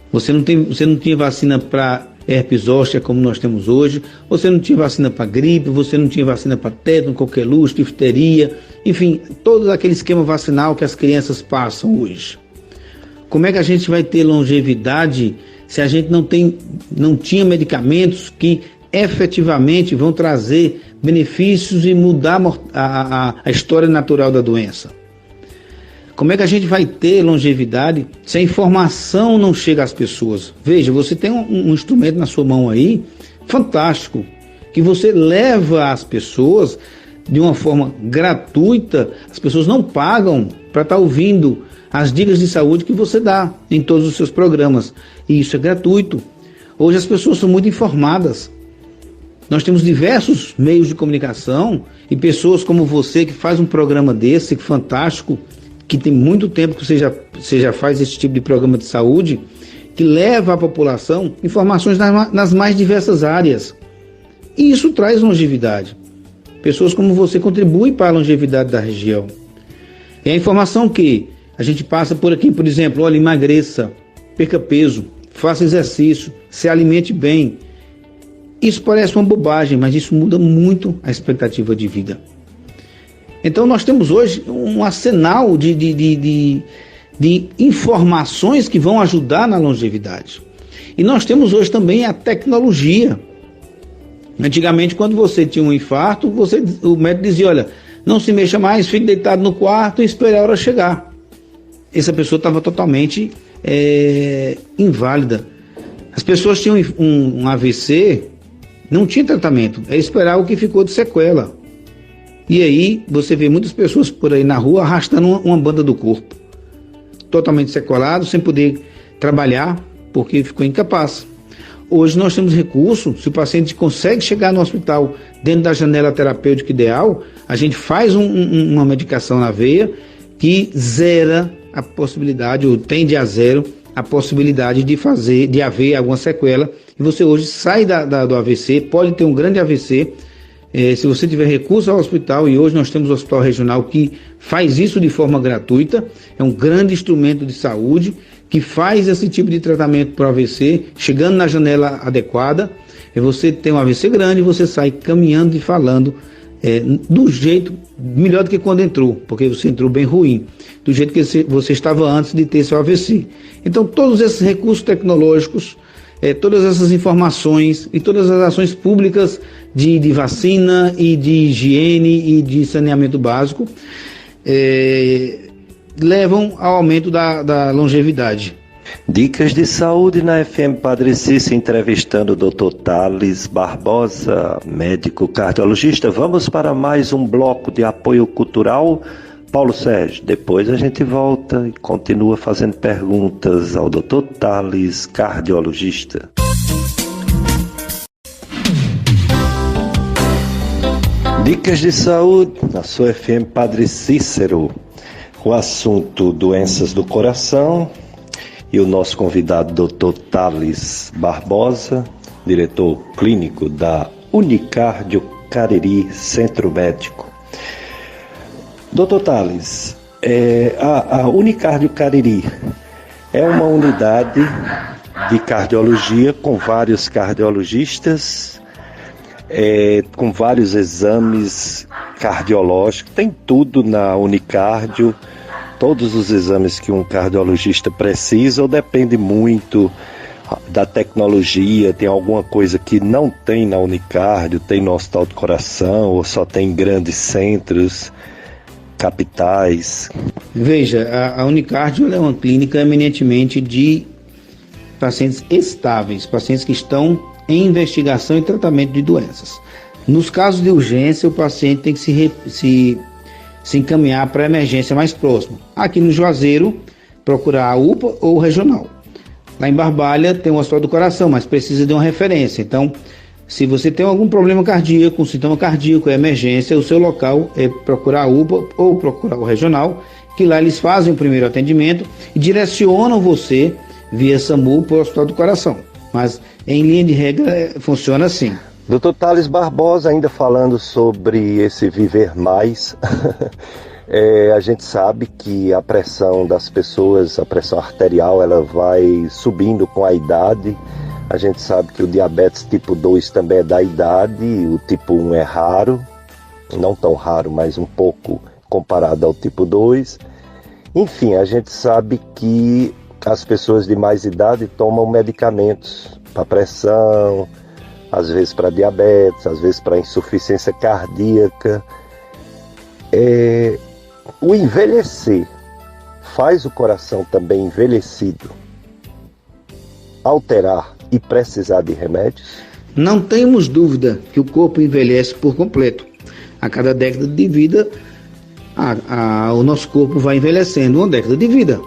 Você não tinha vacina para herpes zoster como nós temos hoje, você não tinha vacina para gripe, você não tinha vacina para tétano, coqueluche, difteria, enfim, todo aquele esquema vacinal que as crianças passam hoje. Como é que a gente vai ter longevidade se a gente não tinha medicamentos que efetivamente vão trazer benefícios e mudar a história natural da doença? Como é que a gente vai ter longevidade se a informação não chega às pessoas? Veja, você tem um instrumento na sua mão aí, fantástico, que você leva às pessoas de uma forma gratuita. As pessoas não pagam para estar ouvindo as dicas de saúde que você dá em todos os seus programas. E isso é gratuito. Hoje as pessoas são muito informadas. Nós temos diversos meios de comunicação e pessoas como você que faz um programa desse, fantástico, que tem muito tempo que você já faz esse tipo de programa de saúde, que leva à população informações nas mais diversas áreas. E isso traz longevidade. Pessoas como você contribuem para a longevidade da região. É a informação que a gente passa por aqui, por exemplo, olha, emagreça, perca peso, faça exercício, se alimente bem. Isso parece uma bobagem, mas isso muda muito a expectativa de vida. Então nós temos hoje um arsenal de informações que vão ajudar na longevidade. E nós temos hoje também a tecnologia. Antigamente, quando você tinha um infarto, o médico dizia, olha, não se mexa mais, fique deitado no quarto e espere a hora chegar. Essa pessoa estava totalmente inválida. As pessoas tinham um AVC, não tinha tratamento, é esperar o que ficou de sequela. E aí você vê muitas pessoas por aí na rua arrastando uma banda do corpo, totalmente sequelado, sem poder trabalhar, porque ficou incapaz. Hoje nós temos recurso, se o paciente consegue chegar no hospital dentro da janela terapêutica ideal, a gente faz uma medicação na veia que zera a possibilidade, ou tende a zero, a possibilidade de haver alguma sequela. E você hoje sai do AVC, pode ter um grande AVC, se você tiver recurso ao hospital, e hoje nós temos o Hospital Regional que faz isso de forma gratuita, é um grande instrumento de saúde que faz esse tipo de tratamento para o AVC, chegando na janela adequada, e você tem um AVC grande, você sai caminhando e falando do jeito melhor do que quando entrou, porque você entrou bem ruim, do jeito que você estava antes de ter seu AVC. Então todos esses recursos tecnológicos, todas essas informações e todas as ações públicas de vacina e de higiene e de saneamento básico levam ao aumento da longevidade.
Dicas de saúde na FM Padre Cícero, entrevistando o Dr. Thales Barbosa, médico cardiologista. Vamos para mais um bloco de apoio cultural. Paulo Sérgio, depois a gente volta e continua fazendo perguntas ao Dr. Thales, cardiologista. Dicas de saúde na sua FM Padre Cícero. O assunto doenças do coração e o nosso convidado Dr. Thales Barbosa, diretor clínico da Unicardio Cariri Centro Médico. Dr. Thales, a Unicardio Cariri é uma unidade de cardiologia com vários cardiologistas, com vários exames cardiológicos, tem tudo na Unicardio, todos os exames que um cardiologista precisa, ou depende muito da tecnologia, tem alguma coisa que não tem na Unicardio, tem no Hospital do Coração, ou só tem em grandes centros, capitais?
Veja, a Unicardio é uma clínica eminentemente de pacientes estáveis, pacientes que estão em investigação e tratamento de doenças. Nos casos de urgência, o paciente tem que se encaminhar para a emergência mais próxima. Aqui no Juazeiro, procurar a UPA ou o regional. Lá em Barbalha tem o Hospital do Coração, mas precisa de uma referência. Então, se você tem algum problema cardíaco, um sintoma cardíaco, é emergência, o seu local é procurar a UPA ou procurar o regional, que lá eles fazem o primeiro atendimento e direcionam você via SAMU para o Hospital do Coração. Mas, em linha de regra, funciona assim.
Dr. Thales Barbosa, ainda falando sobre esse viver mais, a gente sabe que a pressão das pessoas, a pressão arterial, ela vai subindo com a idade. A gente sabe que o diabetes tipo 2 também é da idade, o tipo 1 é raro, não tão raro, mas um pouco comparado ao tipo 2. Enfim, a gente sabe que as pessoas de mais idade tomam medicamentos para pressão, às vezes para diabetes, às vezes para insuficiência cardíaca. O envelhecer faz o coração também envelhecido alterar e precisar de remédios?
Não temos dúvida que o corpo envelhece por completo. A cada década de vida, o nosso corpo vai envelhecendo uma década de vida.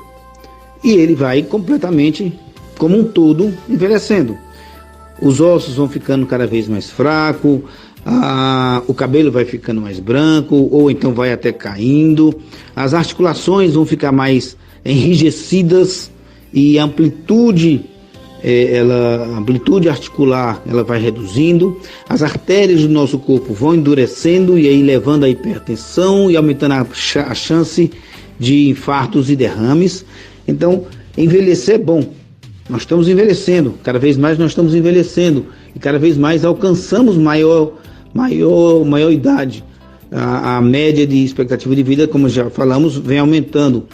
E ele vai completamente, como um todo, envelhecendo. Os ossos vão ficando cada vez mais fracos, o cabelo vai ficando mais branco, ou então vai até caindo, as articulações vão ficar mais enrijecidas e a amplitude articular ela vai reduzindo, as artérias do nosso corpo vão endurecendo e aí levando a hipertensão e aumentando a chance de infartos e derrames. Então, envelhecer é bom. Nós estamos envelhecendo, cada vez mais nós estamos envelhecendo e cada vez mais alcançamos maior idade. A média de expectativa de vida, como já falamos, vem aumentando.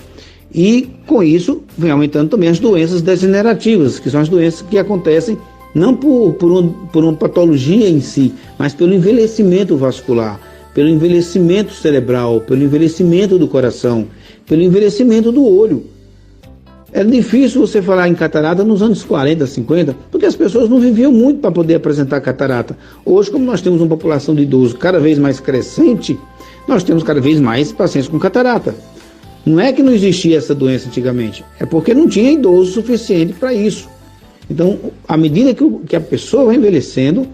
E com isso vem aumentando também as doenças degenerativas, que são as doenças que acontecem não por uma patologia em si, mas pelo envelhecimento vascular, pelo envelhecimento cerebral, pelo envelhecimento do coração, pelo envelhecimento do olho. Era difícil você falar em catarata nos anos 40, 50, porque as pessoas não viviam muito para poder apresentar catarata. Hoje, como nós temos uma população de idosos cada vez mais crescente, nós temos cada vez mais pacientes com catarata. Não é que não existia essa doença antigamente, é porque não tinha idoso suficiente para isso. Então, à medida que a pessoa vai envelhecendo,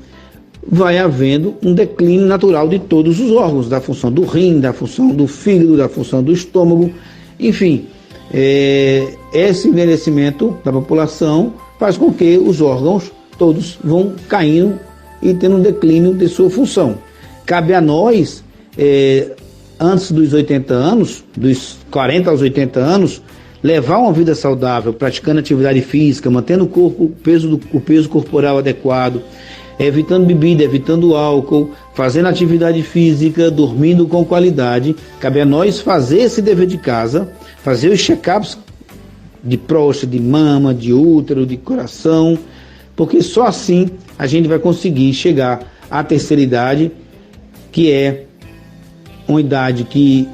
vai havendo um declínio natural de todos os órgãos, da função do rim, da função do fígado, da função do estômago, enfim. Esse envelhecimento da população faz com que os órgãos todos vão caindo e tendo um declínio de sua função. Cabe a nós, antes dos 80 anos, dos 40 aos 80 anos, levar uma vida saudável, praticando atividade física, mantendo o peso corporal adequado, evitando bebida, evitando álcool, fazendo atividade física, dormindo com qualidade. Cabe a nós fazer esse dever de casa, fazer os check-ups de próstata, de mama, de útero, de coração, porque só assim a gente vai conseguir chegar à terceira idade, que é uma idade que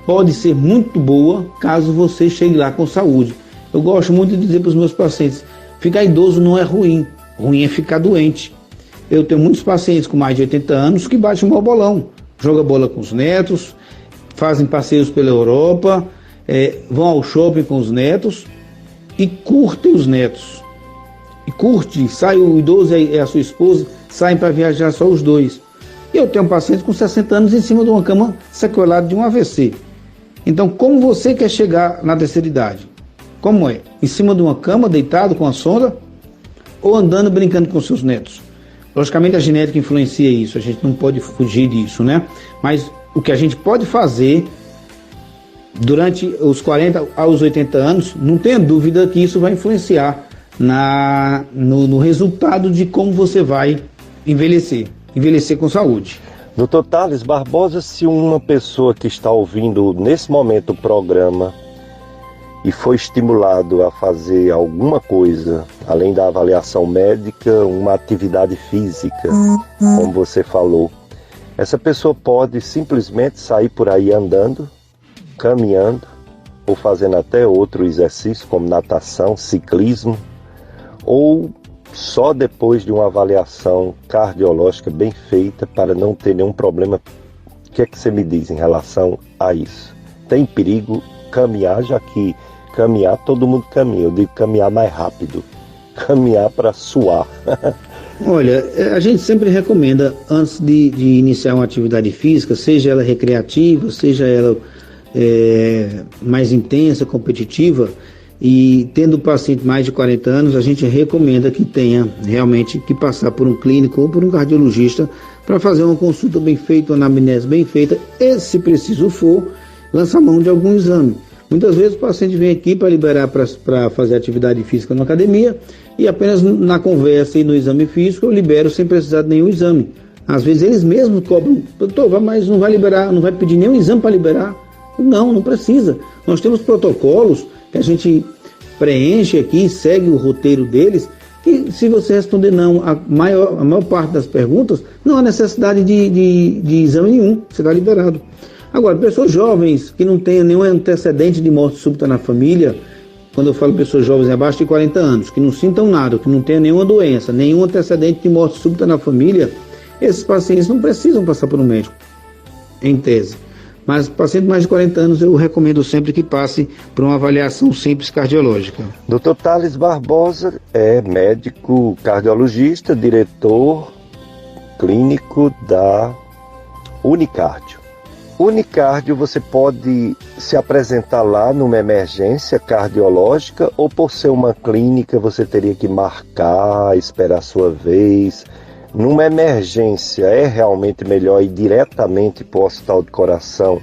pode ser muito boa caso você chegue lá com saúde. Eu gosto muito de dizer para os meus pacientes, ficar idoso não é ruim, ruim é ficar doente. Eu tenho muitos pacientes com mais de 80 anos que batem um mau bolão, jogam bola com os netos, fazem passeios pela Europa, vão ao shopping com os netos e curtem os netos. E curte, sai o idoso e a sua esposa, saem para viajar só os dois. E eu tenho um paciente com 60 anos em cima de uma cama sequelado de um AVC. Então, como você quer chegar na terceira idade? Como é? Em cima de uma cama, deitado com a sonda? Ou andando, brincando com seus netos? Logicamente, a genética influencia isso, a gente não pode fugir disso, né? Mas o que a gente pode fazer durante os 40 aos 80 anos, não tenha dúvida que isso vai influenciar no resultado de como você vai envelhecer com saúde.
Dr. Thales Barbosa, se uma pessoa que está ouvindo nesse momento o programa e foi estimulado a fazer alguma coisa, além da avaliação médica, uma atividade física, como você falou, essa pessoa pode simplesmente sair por aí andando, caminhando, ou fazendo até outro exercício, como natação, ciclismo, ou só depois de uma avaliação cardiológica bem feita para não ter nenhum problema. O que é que você me diz em relação a isso? Tem perigo caminhar, já que caminhar todo mundo caminha, eu digo caminhar mais rápido, caminhar para suar.
Olha, a gente sempre recomenda, antes de iniciar uma atividade física, seja ela recreativa, seja ela mais intensa, competitiva, E tendo o paciente mais de 40 anos, a gente recomenda que tenha realmente que passar por um clínico ou por um cardiologista para fazer uma consulta bem feita, uma anamnese bem feita e, se preciso for, lançar mão de algum exame. Muitas vezes o paciente vem aqui para liberar para fazer atividade física na academia e apenas na conversa e no exame físico eu libero sem precisar de nenhum exame. Às vezes eles mesmos cobram, doutor, mas não vai liberar, não vai pedir nenhum exame para liberar. Não precisa. Nós temos protocolos que a gente preenche aqui, segue o roteiro deles, e se você responder não a maior parte das perguntas, não há necessidade de exame nenhum, você está liberado. Agora, pessoas jovens que não tenham nenhum antecedente de morte súbita na família, quando eu falo pessoas jovens abaixo de 40 anos, que não sintam nada, que não tenham nenhuma doença, nenhum antecedente de morte súbita na família, esses pacientes não precisam passar por um médico, em tese. Mas paciente mais de 40 anos eu recomendo sempre que passe por uma avaliação simples cardiológica.
Dr. Thales Barbosa é médico cardiologista, diretor clínico da Unicardio. Unicardio, você pode se apresentar lá numa emergência cardiológica ou por ser uma clínica você teria que marcar, esperar a sua vez. Numa emergência, é realmente melhor ir diretamente para o Hospital de Coração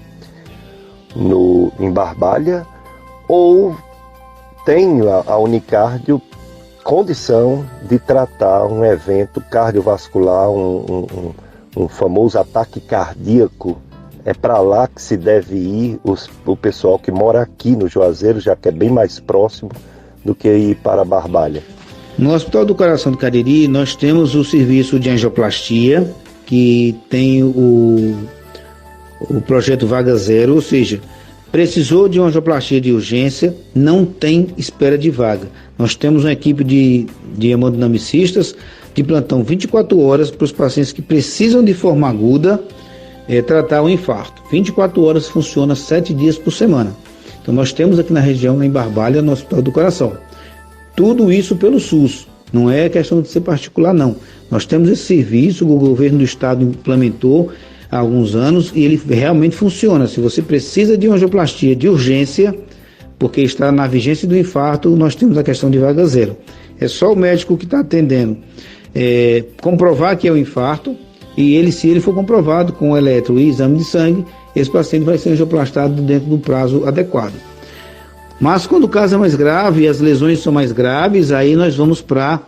em Barbalha? Ou tem a Unicardio condição de tratar um evento cardiovascular, um famoso ataque cardíaco? É para lá que se deve ir o pessoal que mora aqui no Juazeiro, já que é bem mais próximo do que ir para Barbalha.
No Hospital do Coração do Cariri, nós temos o serviço de angioplastia, que tem o projeto Vaga Zero, ou seja, precisou de uma angioplastia de urgência, não tem espera de vaga. Nós temos uma equipe de hemodinamicistas de plantão 24 horas para os pacientes que precisam de forma aguda tratar o infarto. 24 horas funciona 7 dias por semana. Então nós temos aqui na região, em Barbalha, no Hospital do Coração. Tudo isso pelo SUS, não é questão de ser particular, não. Nós temos esse serviço, o governo do estado implementou há alguns anos e ele realmente funciona. Se você precisa de uma angioplastia de urgência, porque está na vigência do infarto, nós temos a questão de vaga zero. É só o médico que está atendendo comprovar que é o infarto e se ele for comprovado com eletro e exame de sangue, esse paciente vai ser angioplastado dentro do prazo adequado. Mas quando o caso é mais grave e as lesões são mais graves, aí nós vamos para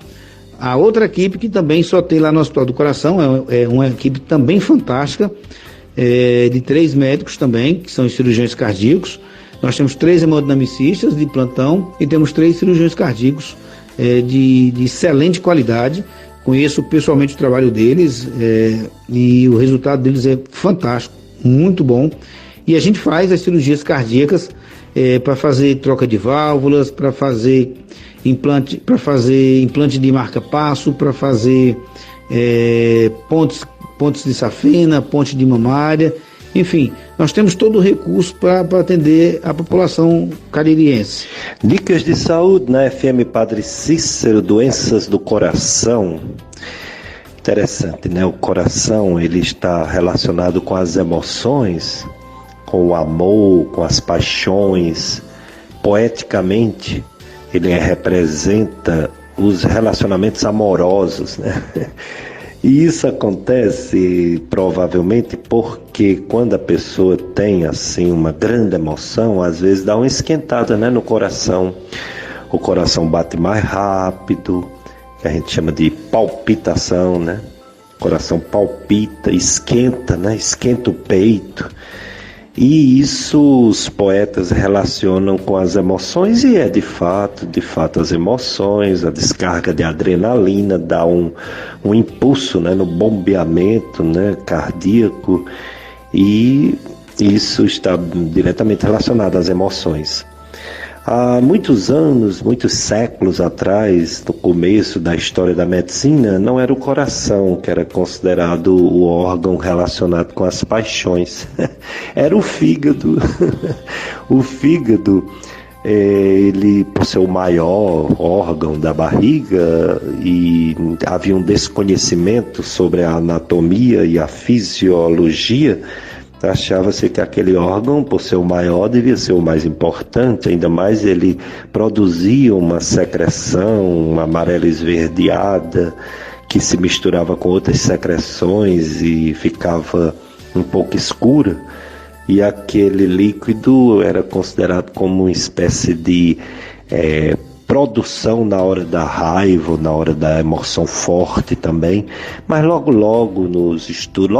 a outra equipe que também só tem lá no Hospital do Coração, é uma equipe também fantástica, de 3 médicos também, que são cirurgiões cardíacos. Nós temos 3 hemodinamicistas de plantão e temos 3 cirurgiões cardíacos de excelente qualidade. Conheço pessoalmente o trabalho deles e o resultado deles é fantástico, muito bom. E a gente faz as cirurgias cardíacas para fazer troca de válvulas, para fazer implante de marca-passo, para fazer pontes de safena, ponte de mamária, enfim, nós temos todo o recurso para atender a população caririense.
Dicas de saúde na FM Padre Cícero, doenças do coração. Interessante, né? O coração, ele está relacionado com as emoções, com o amor, com as paixões. Poeticamente, ele representa os relacionamentos amorosos, né? E isso acontece provavelmente porque quando a pessoa tem assim uma grande emoção, às vezes dá uma esquentada, né, no coração. O coração bate mais rápido, que a gente chama de palpitação, né? O coração palpita, esquenta, né? Esquenta o peito. E isso os poetas relacionam com as emoções e é de fato as emoções, a descarga de adrenalina dá um impulso, né, no bombeamento, né, cardíaco, e isso está diretamente relacionado às emoções. Há muitos anos, muitos séculos atrás, no começo da história da medicina, não era o coração que era considerado o órgão relacionado com as paixões. Era o fígado. O fígado, ele, por ser o maior órgão da barriga, e havia um desconhecimento sobre a anatomia e a fisiologia Achava-se que aquele órgão, por ser o maior, devia ser o mais importante, ainda mais ele produzia uma secreção, uma amarela esverdeada, que se misturava com outras secreções e ficava um pouco escura. E aquele líquido era considerado como uma espécie de produção na hora da raiva, na hora da emoção forte também, mas logo nos estudos,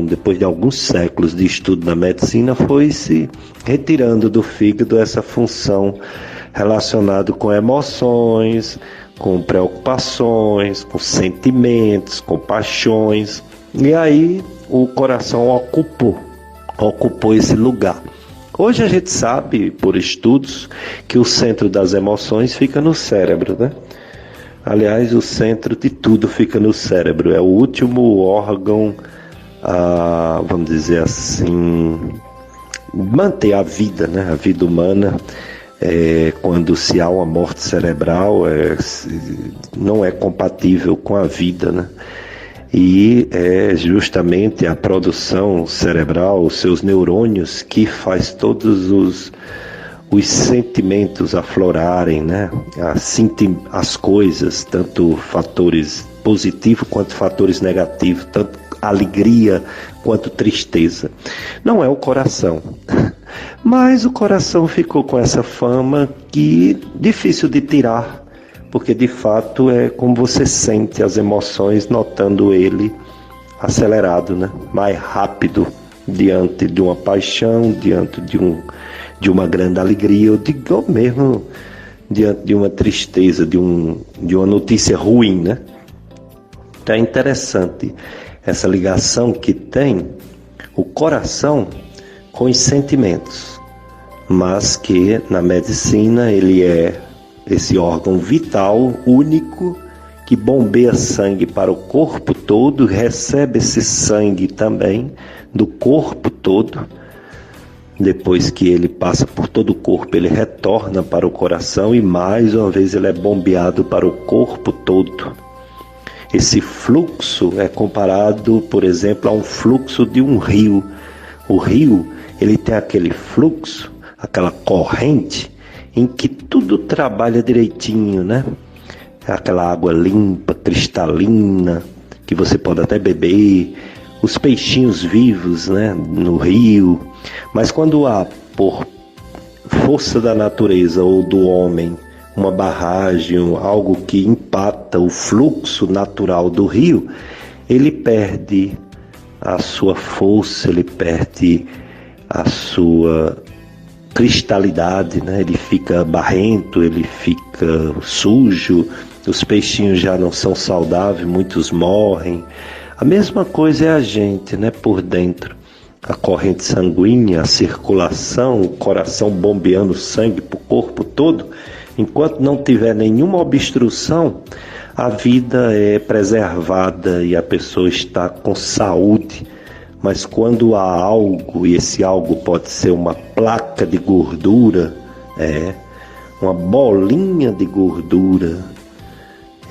depois de alguns séculos de estudo na medicina, foi se retirando do fígado essa função relacionada com emoções, com preocupações, com sentimentos, com paixões, e aí o coração ocupou esse lugar. Hoje a gente sabe, por estudos, que o centro das emoções fica no cérebro, né? Aliás, o centro de tudo fica no cérebro. É o último órgão, vamos dizer assim, manter a vida, né? A vida humana, quando se há uma morte cerebral, não é compatível com a vida, né? E é justamente a produção cerebral, os seus neurônios, que faz todos os sentimentos aflorarem, né? As coisas, tanto fatores positivos quanto fatores negativos, tanto alegria quanto tristeza. Não é o coração, mas o coração ficou com essa fama que difícil de tirar, porque de fato é como você sente as emoções notando ele acelerado, né? Mais rápido diante de uma paixão, diante de uma grande alegria, ou mesmo diante de uma tristeza, de uma notícia ruim, né? Então é interessante essa ligação que tem o coração com os sentimentos, mas que na medicina ele é esse órgão vital, único, que bombeia sangue para o corpo todo, recebe esse sangue também do corpo todo. Depois que ele passa por todo o corpo, ele retorna para o coração e mais uma vez ele é bombeado para o corpo todo. Esse fluxo é comparado, por exemplo, a um fluxo de um rio. O rio, ele tem aquele fluxo, aquela corrente, em que tudo trabalha direitinho, né? Aquela água limpa, cristalina, que você pode até beber, os peixinhos vivos, né, no rio. Mas quando há, por força da natureza ou do homem, uma barragem, algo que empata o fluxo natural do rio, ele perde a sua força, ele perde a sua cristalidade, né? Ele fica barrento, ele fica sujo, os peixinhos já não são saudáveis, muitos morrem. A mesma coisa é a gente, né? Por dentro, a corrente sanguínea, a circulação, o coração bombeando sangue para o corpo todo, enquanto não tiver nenhuma obstrução, a vida é preservada e a pessoa está com saúde. Mas quando há algo, e esse algo pode ser uma placa de gordura, uma bolinha de gordura,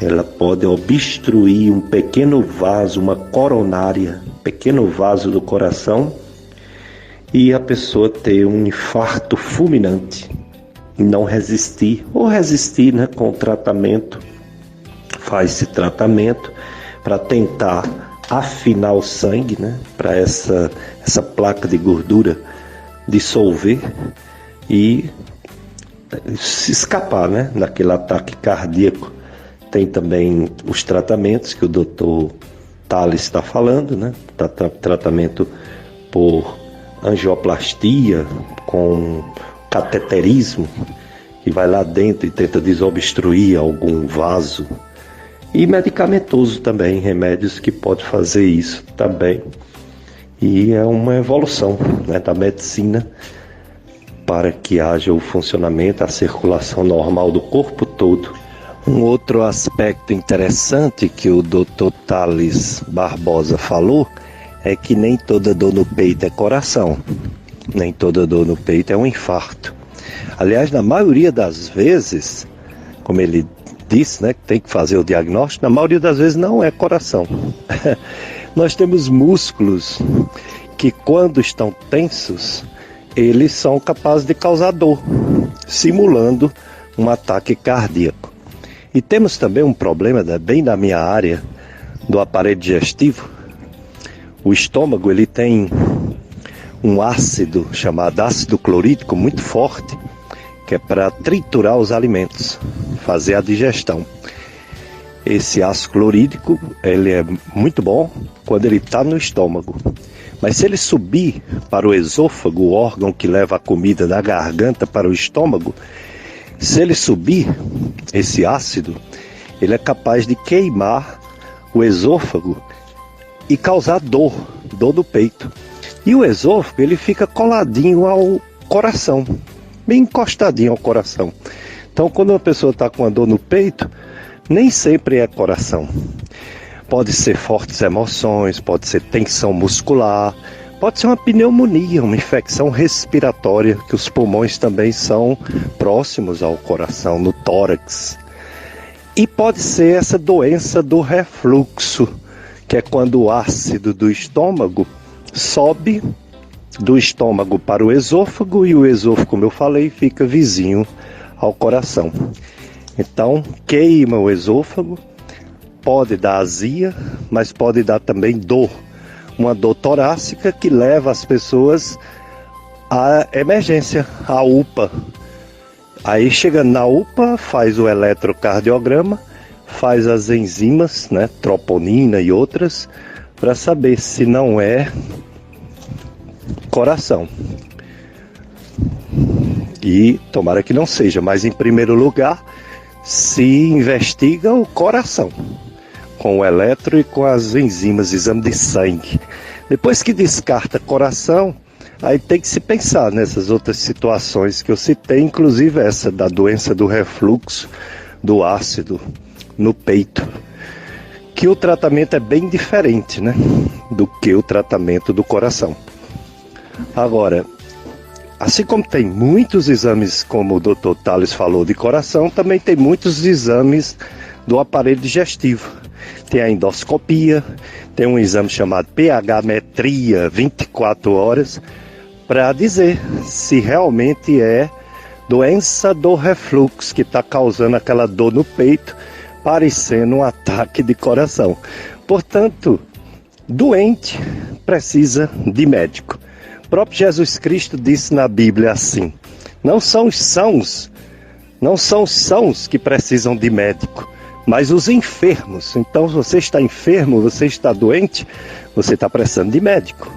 ela pode obstruir um pequeno vaso, uma coronária, pequeno vaso do coração, e a pessoa ter um infarto fulminante e não resistir, ou resistir, né, com o tratamento. Faz-se tratamento para tentar afinar o sangue, né, para essa placa de gordura dissolver e se escapar, né, daquele ataque cardíaco. Tem também os tratamentos que o Dr. Tales está falando, né, tratamento por angioplastia, com cateterismo, que vai lá dentro e tenta desobstruir algum vaso. E medicamentoso também, remédios que podem fazer isso também. E é uma evolução, né, da medicina para que haja o funcionamento, a circulação normal do corpo todo. Um outro aspecto interessante que o Dr. Tales Barbosa falou é que nem toda dor no peito é coração, nem toda dor no peito é um infarto. Aliás, na maioria das vezes, como ele disse, né, que tem que fazer o diagnóstico, na maioria das vezes não é coração. Nós temos músculos que quando estão tensos, eles são capazes de causar dor, simulando um ataque cardíaco. E temos também um problema bem na minha área do aparelho digestivo. O estômago ele tem um ácido chamado ácido clorídrico muito forte, que é para triturar os alimentos, fazer a digestão. Esse ácido clorídrico ele é muito bom quando ele está no estômago. Mas se ele subir para o esôfago, o órgão que leva a comida da garganta para o estômago, se ele subir, esse ácido, ele é capaz de queimar o esôfago e causar dor no peito. E o esôfago, ele fica coladinho ao coração, bem encostadinho ao coração. Então, quando uma pessoa está com a dor no peito, nem sempre é coração. Pode ser fortes emoções, pode ser tensão muscular, pode ser uma pneumonia, uma infecção respiratória, que os pulmões também são próximos ao coração, no tórax. E pode ser essa doença do refluxo, que é quando o ácido do estômago sobe do estômago para o esôfago e o esôfago, como eu falei, fica vizinho ao coração. Então, queima o esôfago, pode dar azia, mas pode dar também dor. Uma dor torácica que leva as pessoas à emergência, à UPA. Aí chegando na UPA, faz o eletrocardiograma, faz as enzimas, né, troponina e outras, para saber se não é coração. E tomara que não seja, mas em primeiro lugar se investiga o coração, com o eletro e com as enzimas, exame de sangue. Depois que descarta coração, aí tem que se pensar nessas outras situações que eu citei, inclusive essa da doença do refluxo, do ácido no peito, que o tratamento é bem diferente, né, do que o tratamento do coração. Agora, assim como tem muitos exames, como o Dr. Thales falou, de coração, também tem muitos exames do aparelho digestivo. Tem a endoscopia, tem um exame chamado pH-metria, 24 horas, para dizer se realmente é doença do refluxo que está causando aquela dor no peito, parecendo um ataque de coração. Portanto, doente precisa de médico. O próprio Jesus Cristo disse na Bíblia assim: não são os sãos que precisam de médico, mas os enfermos. Então, se você está enfermo, você está doente, você está precisando de médico.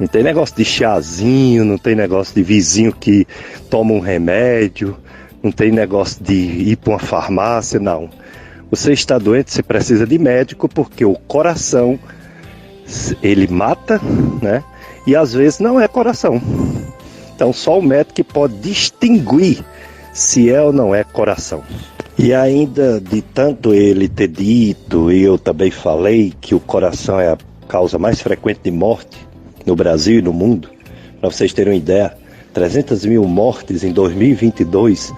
Não tem negócio de chazinho, não tem negócio de vizinho que toma um remédio, não tem negócio de ir para uma farmácia, não. Você está doente, você precisa de médico, porque o coração, ele mata, né? E às vezes não é coração. Então só o médico que pode distinguir se é ou não é coração. E ainda de tanto ele ter dito, e eu também falei, que o coração é a causa mais frequente de morte no Brasil e no mundo. Para vocês terem uma ideia, 300 mil mortes em 2022,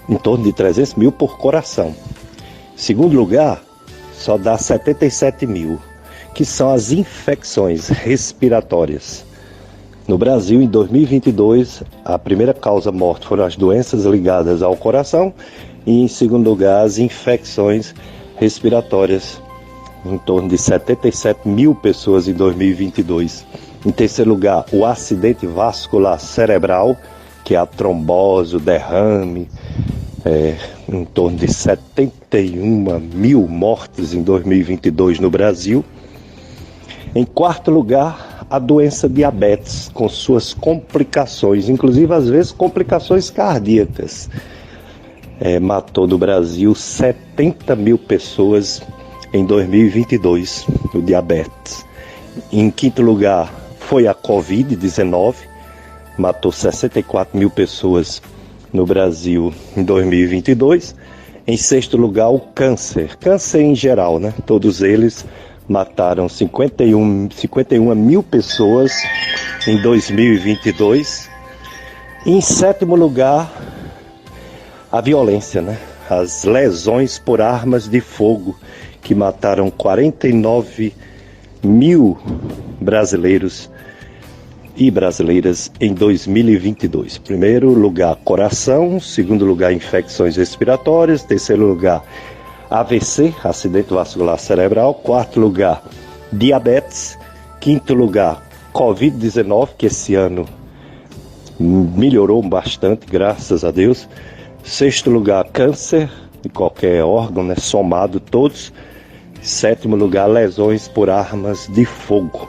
em torno de 300 mil por coração. Segundo lugar, só dá 77 mil, que são as infecções respiratórias. No Brasil, em 2022, a primeira causa morte foram as doenças ligadas ao coração e, em segundo lugar, as infecções respiratórias, em torno de 77 mil pessoas em 2022. Em terceiro lugar, o acidente vascular cerebral, que é a trombose, o derrame, em torno de 71 mil mortes em 2022 no Brasil. Em quarto lugar, a doença diabetes, com suas complicações, inclusive às vezes complicações cardíacas. Matou no Brasil 70 mil pessoas em 2022, o diabetes. Em quinto lugar, foi a Covid-19, matou 64 mil pessoas no Brasil em 2022. Em sexto lugar, o câncer em geral, né? Todos eles mataram 51 mil pessoas em 2022. E em sétimo lugar, a violência, né? As lesões por armas de fogo, que mataram 49 mil brasileiros e brasileiras em 2022. Primeiro lugar, coração. Segundo lugar, infecções respiratórias. Terceiro lugar, AVC, acidente vascular cerebral. Quarto lugar, diabetes. Quinto lugar, Covid-19, que esse ano melhorou bastante, graças a Deus. Sexto lugar, câncer de qualquer órgão, né, somado todos. Sétimo lugar, lesões por armas de fogo.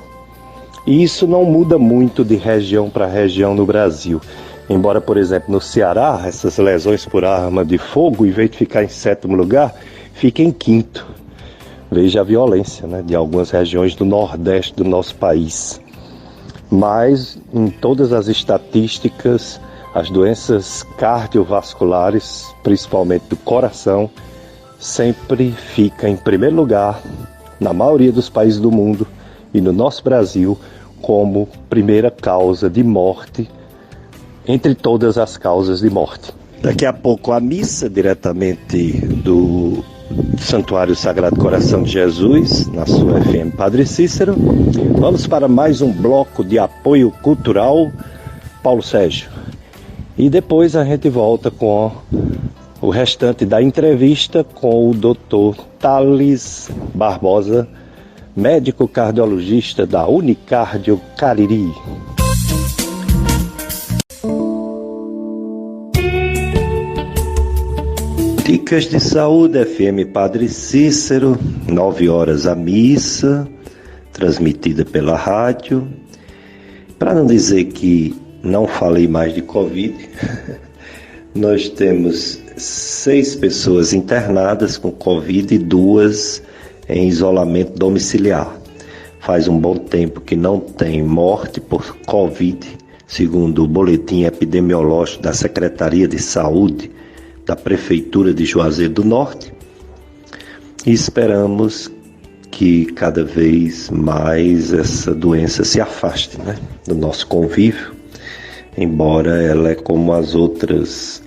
E isso não muda muito de região para região no Brasil. Embora, por exemplo, no Ceará, essas lesões por arma de fogo, em vez de ficar em sétimo lugar, fica em quinto. Veja a violência, né, de algumas regiões do Nordeste do nosso país. Mas, em todas as estatísticas, as doenças cardiovasculares, principalmente do coração, sempre fica em primeiro lugar, na maioria dos países do mundo e no nosso Brasil, como primeira causa de morte, entre todas as causas de morte. Daqui a pouco a missa, diretamente do Santuário Sagrado Coração de Jesus, na sua FM Padre Cícero. Vamos para mais um bloco de apoio cultural, Paulo Sérgio. E depois a gente volta com o restante da entrevista com o Dr. Thales Barbosa, médico cardiologista da Unicardio Cariri. Dicas de Saúde, FM Padre Cícero, 9 horas a missa, transmitida pela rádio. Para não dizer que não falei mais de Covid, nós temos 6 pessoas internadas com Covid e 2 em isolamento domiciliar. Faz um bom tempo que não tem morte por Covid, segundo o boletim epidemiológico da Secretaria de Saúde da Prefeitura de Juazeiro do Norte, e esperamos que cada vez mais essa doença se afaste, né, do nosso convívio, embora ela é como as outras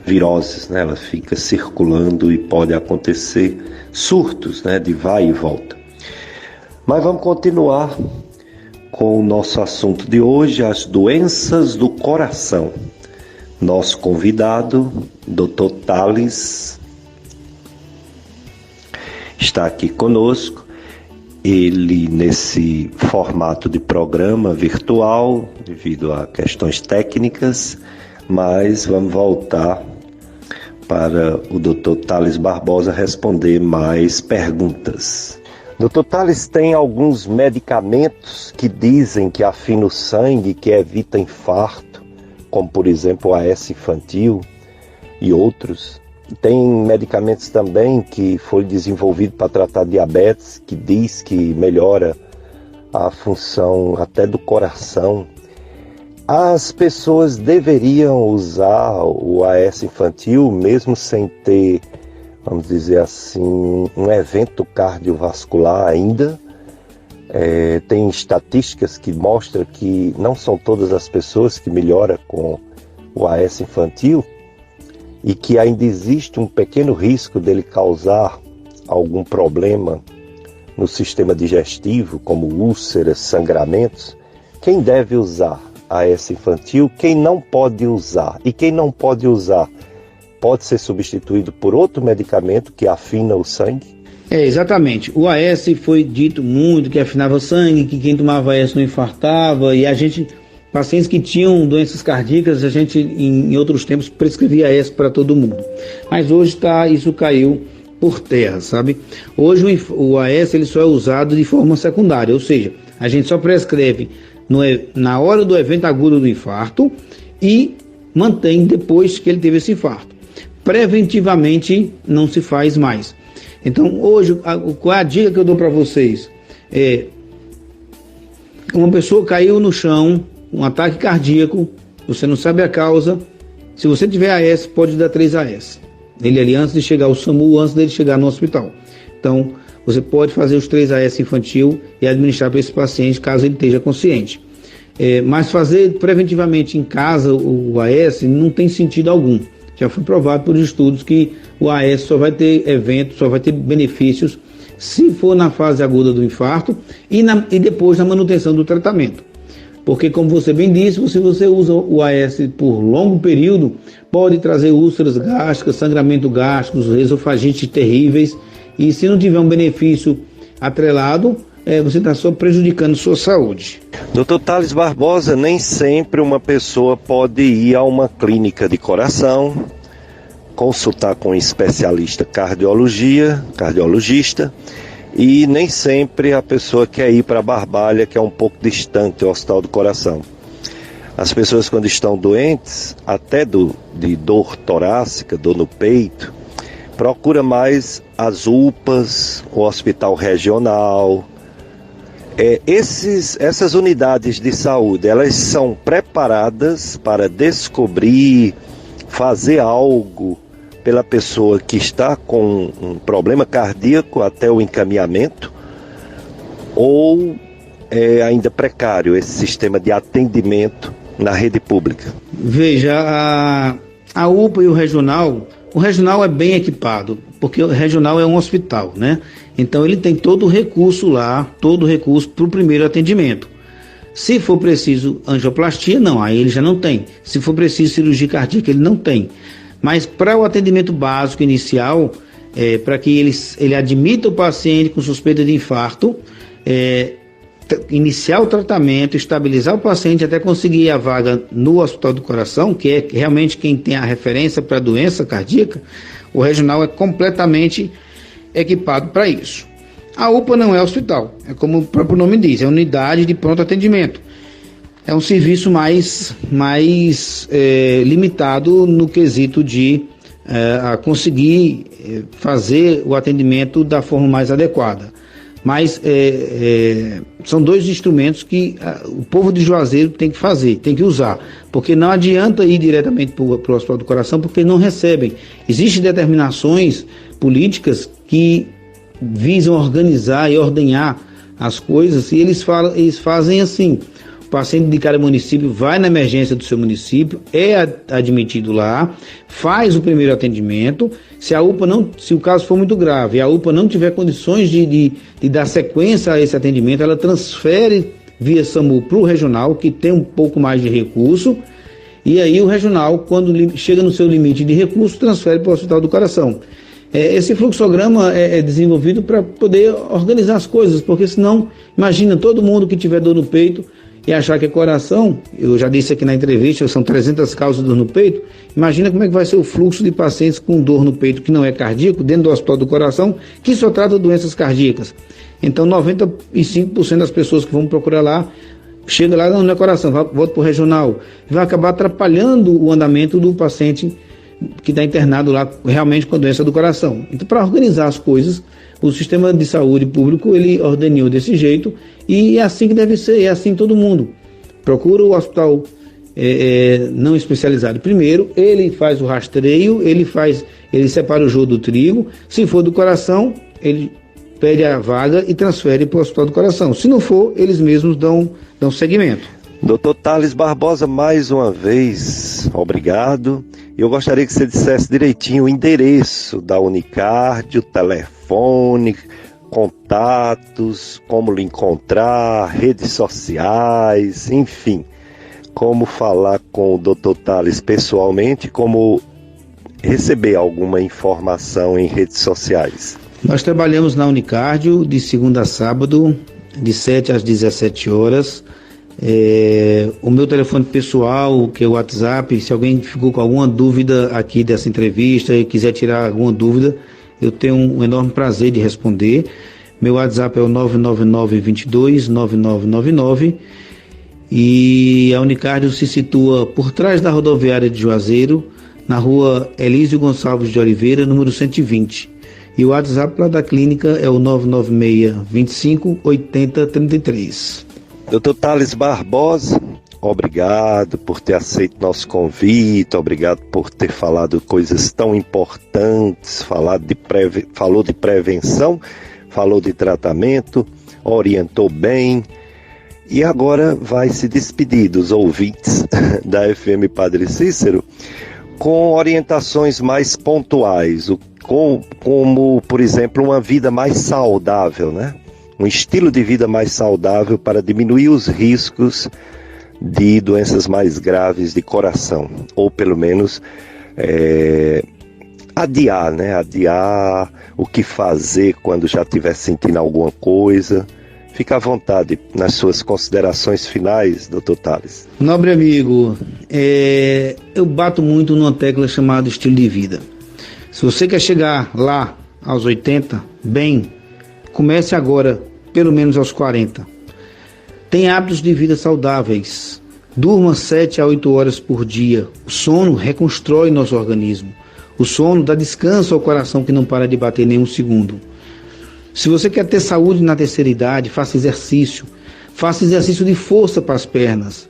viroses, né, ela fica circulando e pode acontecer surtos, né, de vai e volta. Mas vamos continuar com o nosso assunto de hoje, as doenças do coração. Nosso convidado, Dr. Thales, está aqui conosco. Ele, nesse formato de programa virtual, devido a questões técnicas, mas vamos voltar para o Dr. Thales Barbosa responder mais perguntas. Dr. Thales, tem alguns medicamentos que dizem que afinam o sangue, que evita infarto, como por exemplo o AS infantil e outros. Tem medicamentos também que foi desenvolvido para tratar diabetes, que diz que melhora a função até do coração. As pessoas deveriam usar o AS infantil mesmo sem ter, vamos dizer assim, um evento cardiovascular ainda. Tem estatísticas que mostram que não são todas as pessoas que melhoram com o AS infantil e que ainda existe um pequeno risco dele causar algum problema no sistema digestivo, como úlceras, sangramentos. Quem deve usar AS infantil? Quem não pode usar? E quem não pode usar pode ser substituído por outro medicamento que afina o sangue?
Exatamente. O AS foi dito muito que afinava o sangue, que quem tomava AS não infartava, e a gente, pacientes que tinham doenças cardíacas, a gente em outros tempos prescrevia AS para todo mundo. Mas hoje isso caiu por terra, sabe? Hoje o AS ele só é usado de forma secundária, ou seja, a gente só prescreve na hora do evento agudo do infarto e mantém depois que ele teve esse infarto. Preventivamente não se faz mais. Então, hoje, qual é a dica que eu dou para vocês? Uma pessoa caiu no chão, um ataque cardíaco, você não sabe a causa. Se você tiver AS, pode dar 3 AS. Ele ali antes de chegar ao SAMU, antes dele chegar no hospital. Então, você pode fazer os 3 AS infantil e administrar para esse paciente, caso ele esteja consciente. Mas fazer preventivamente em casa o AS não tem sentido algum. Já foi provado por estudos que o AS só vai ter eventos, só vai ter benefícios se for na fase aguda do infarto e depois na manutenção do tratamento. porque, como você bem disse, se você usa o AS por longo período, pode trazer úlceras gástricas, sangramento gástrico, esofagites terríveis, e se não tiver um benefício atrelado, você está só prejudicando sua saúde.
Dr. Thales Barbosa, nem sempre uma pessoa pode ir a uma clínica de coração, consultar com um especialista cardiologista, e nem sempre a pessoa quer ir para Barbalha, que é um pouco distante do Hospital do Coração. As pessoas, quando estão doentes, até de dor torácica, dor no peito, procura mais as UPAs, o hospital regional. Essas unidades de saúde, elas são preparadas para descobrir, fazer algo pela pessoa que está com um problema cardíaco até o encaminhamento, ou é ainda precário esse sistema de atendimento na rede pública?
Veja, a UPA e o regional é bem equipado, porque o regional é um hospital, né? Então ele tem todo o recurso lá, para o primeiro atendimento. Se for preciso angioplastia, não, aí ele já não tem. Se for preciso cirurgia cardíaca, ele não tem. Mas para o atendimento básico inicial, para que ele admita o paciente com suspeita de infarto, iniciar o tratamento, estabilizar o paciente até conseguir a vaga no Hospital do Coração, que é realmente quem tem a referência para a doença cardíaca, o regional é completamente equipado para isso. A UPA não é hospital, é como o próprio nome diz, é unidade de pronto atendimento. É um serviço mais limitado no quesito de conseguir fazer o atendimento da forma mais adequada. Mas são dois instrumentos que o povo de Juazeiro tem que fazer, tem que usar, porque não adianta ir diretamente para o Hospital do Coração, porque não recebem. Existem determinações políticas que visam organizar e ordenhar as coisas, e eles fazem assim: o paciente de cada município vai na emergência do seu município, é admitido lá, faz o primeiro atendimento. Se o caso for muito grave, a UPA não tiver condições de dar sequência a esse atendimento, ela transfere via SAMU para o regional, que tem um pouco mais de recurso, e aí o regional, quando chega no seu limite de recurso, transfere para o Hospital do Coração. Esse fluxograma é desenvolvido para poder organizar as coisas, porque senão, imagina todo mundo que tiver dor no peito e achar que é coração. Eu já disse aqui na entrevista, são 300 causas de dor no peito. Imagina como é que vai ser o fluxo de pacientes com dor no peito que não é cardíaco, dentro do Hospital do Coração, que só trata doenças cardíacas. Então 95% das pessoas que vão procurar lá, chega lá, não é coração, volta para o regional, vai acabar atrapalhando o andamento do paciente que está internado lá realmente com a doença do coração. Então, para organizar as coisas, o sistema de saúde público, ele ordenou desse jeito, e é assim que deve ser, é assim todo mundo. Procura o hospital não especializado primeiro, ele faz o rastreio, ele separa o joio do trigo. Se for do coração, ele pede a vaga e transfere para o Hospital do Coração. Se não for, eles mesmos dão seguimento.
Dr. Thales Barbosa, mais uma vez, obrigado. Eu gostaria que você dissesse direitinho o endereço da Unicard, o telefone, contatos, como lhe encontrar, redes sociais, enfim. Como falar com o Dr. Thales pessoalmente, como receber alguma informação em redes sociais.
Nós trabalhamos na Unicard de segunda a sábado, de 7 às 17 horas. O meu telefone pessoal, que é o WhatsApp, se alguém ficou com alguma dúvida aqui dessa entrevista e quiser tirar alguma dúvida, eu tenho um enorme prazer de responder. Meu WhatsApp é o 999-22-9999, e a Unicard se situa por trás da rodoviária de Juazeiro, na rua Elísio Gonçalves de Oliveira, número 120. E o WhatsApp lá da clínica é o 996-25-80-33.
Dr. Thales Barbosa, obrigado por ter aceito nosso convite, obrigado por ter falado coisas tão importantes, falou de prevenção, falou de tratamento, orientou bem, e agora vai se despedir dos ouvintes da FM Padre Cícero com orientações mais pontuais, como, por exemplo, uma vida mais saudável, né? Um estilo de vida mais saudável para diminuir os riscos de doenças mais graves de coração, ou pelo menos adiar, né? Adiar o que fazer quando já estiver sentindo alguma coisa. Fica à vontade nas suas considerações finais, Dr. Tales.
Nobre amigo, eu bato muito numa tecla chamada estilo de vida. Se você quer chegar lá aos 80, bem, comece agora, pelo menos aos 40. Tenha hábitos de vida saudáveis. Durma 7 a 8 horas por dia. O sono reconstrói nosso organismo. O sono dá descanso ao coração que não para de bater nenhum segundo. Se você quer ter saúde na terceira idade, faça exercício. Faça exercício de força para as pernas.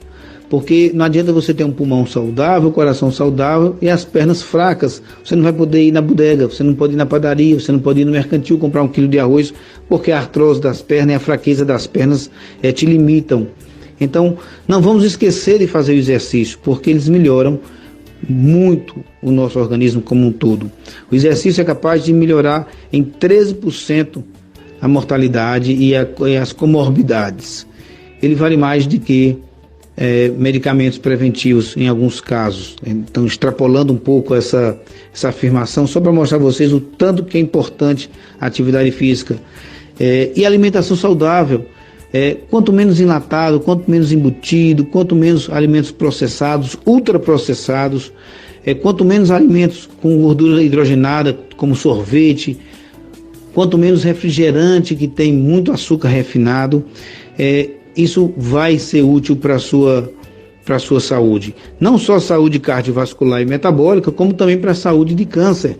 Porque não adianta você ter um pulmão saudável, o coração saudável e as pernas fracas. Você não vai poder ir na bodega, você não pode ir na padaria, você não pode ir no mercantil comprar 1 quilo de arroz, porque a artrose das pernas e a fraqueza das pernas te limitam. Então, não vamos esquecer de fazer o exercício, porque eles melhoram muito o nosso organismo como um todo. O exercício é capaz de melhorar em 13% a mortalidade e as comorbidades. Ele vale mais do que medicamentos preventivos em alguns casos. Então, extrapolando um pouco essa afirmação, só para mostrar a vocês o tanto que é importante a atividade física. E alimentação saudável. Quanto menos enlatado, quanto menos embutido, quanto menos alimentos processados, ultraprocessados, quanto menos alimentos com gordura hidrogenada, como sorvete, quanto menos refrigerante que tem muito açúcar refinado, isso vai ser útil para a sua saúde. Não só saúde cardiovascular e metabólica, como também para a saúde de câncer.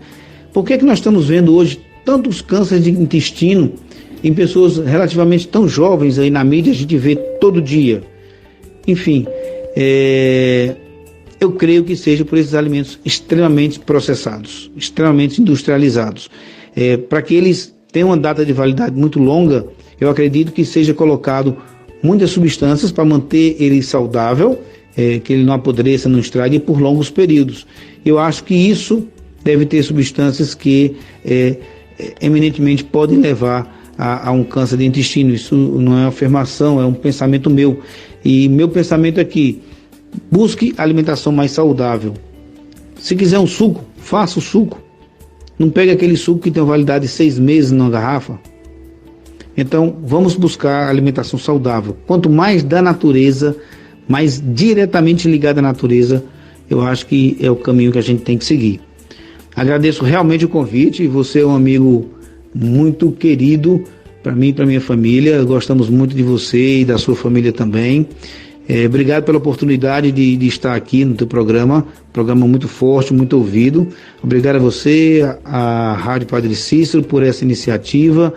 Por que nós estamos vendo hoje tantos cânceres de intestino em pessoas relativamente tão jovens aí na mídia? A gente vê todo dia. Enfim, eu creio que seja por esses alimentos extremamente processados, extremamente industrializados. Para que eles tenham uma data de validade muito longa, eu acredito que seja colocado muitas substâncias para manter ele saudável, que ele não apodreça, não estrague por longos períodos. Eu acho que isso deve ter substâncias que eminentemente podem levar a um câncer de intestino. Isso não é uma afirmação, é um pensamento meu. E meu pensamento é que busque alimentação mais saudável. Se quiser um suco, faça o suco. Não pegue aquele suco que tem validade de 6 meses na garrafa. Então, vamos buscar alimentação saudável. Quanto mais da natureza, mais diretamente ligada à natureza, eu acho que é o caminho que a gente tem que seguir. Agradeço realmente o convite. Você é um amigo muito querido para mim e para minha família. Gostamos muito de você e da sua família também. Obrigado pela oportunidade de estar aqui no teu programa muito forte, muito ouvido. Obrigado a você, a Rádio Padre Cícero, por essa iniciativa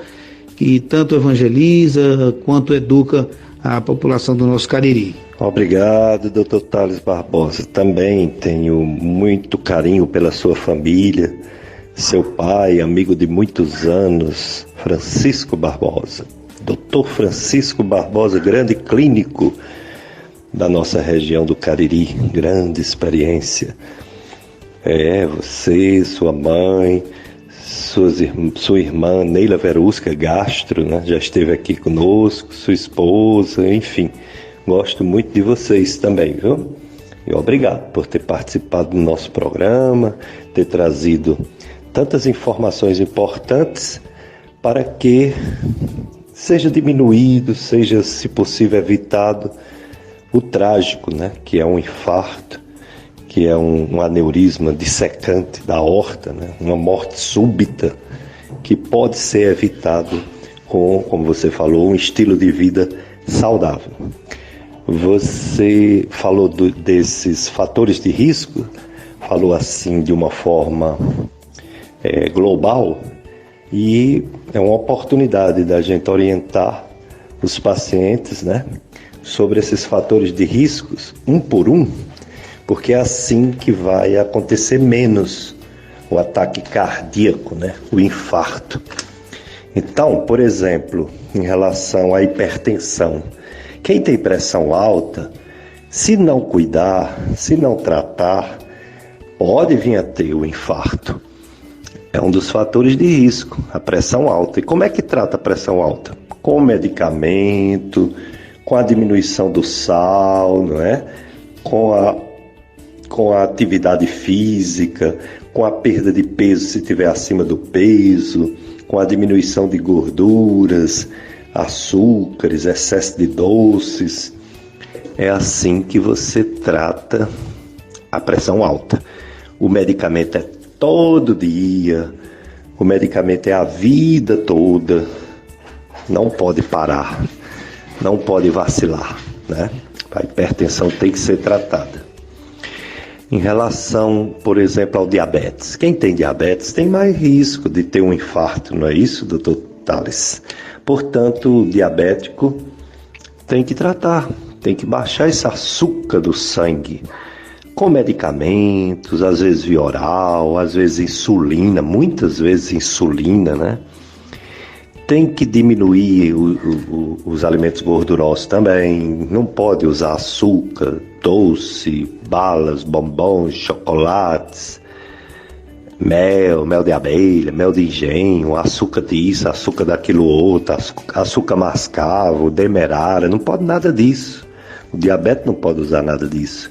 que tanto evangeliza quanto educa a população do nosso Cariri.
Obrigado, Dr. Tales Barbosa. Também tenho muito carinho pela sua família, seu pai, amigo de muitos anos, Francisco Barbosa. Dr. Francisco Barbosa, grande clínico da nossa região do Cariri, grande experiência. Você, sua mãe, sua irmã Neila Verusca, gastro, né? Já esteve aqui conosco, sua esposa, enfim. Gosto muito de vocês também, viu? E obrigado por ter participado do nosso programa, ter trazido tantas informações importantes para que seja diminuído, seja, se possível, evitado o trágico, né? Que é um infarto, que é um aneurisma dissecante da aorta, né? Uma morte súbita que pode ser evitado com, como você falou, um estilo de vida saudável. Você falou desses fatores de risco, falou assim de uma forma global, e é uma oportunidade da gente orientar os pacientes, né, sobre esses fatores de riscos, um por um, porque é assim que vai acontecer menos o ataque cardíaco, né, o infarto. Então, por exemplo, em relação à hipertensão, quem tem pressão alta, se não cuidar, se não tratar, pode vir a ter o infarto. É um dos fatores de risco, a pressão alta. E como é que trata a pressão alta? Com medicamento, com a diminuição do sal, não é? Com a atividade física, com a perda de peso se estiver acima do peso, com a diminuição de gorduras, açúcares, excesso de doces. É assim que você trata a pressão alta. O medicamento é todo dia, o medicamento é a vida toda, não pode parar, não pode vacilar, né? A hipertensão tem que ser tratada. Em relação, por exemplo, ao diabetes. Quem tem diabetes tem mais risco de ter um infarto, não é isso, doutor Tales? Portanto, o diabético tem que tratar, tem que baixar esse açúcar do sangue com medicamentos, às vezes via oral, às vezes insulina, muitas vezes insulina, né? Tem que diminuir os alimentos gordurosos também, não pode usar açúcar, doce, balas, bombons, chocolates, mel de abelha, mel de engenho, açúcar disso, açúcar daquilo outro, açúcar mascavo, demerara, não pode nada disso. O diabetes não pode usar nada disso.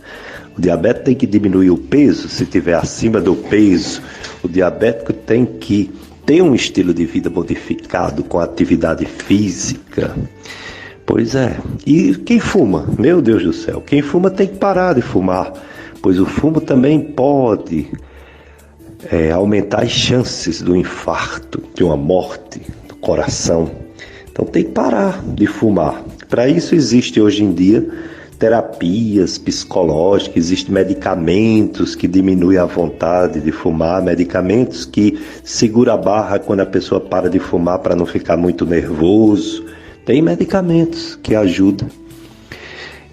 O diabético tem que diminuir o peso, se estiver acima do peso, o diabético tem que ter um estilo de vida modificado com atividade física. Pois é. E quem fuma? Meu Deus do céu, quem fuma tem que parar de fumar, pois o fumo também pode aumentar as chances do infarto, de uma morte do coração. Então tem que parar de fumar. Para isso existe hoje em dia terapias psicológicas, existem medicamentos que diminuem a vontade de fumar, medicamentos que seguram a barra quando a pessoa para de fumar para não ficar muito nervoso. Tem medicamentos que ajudam.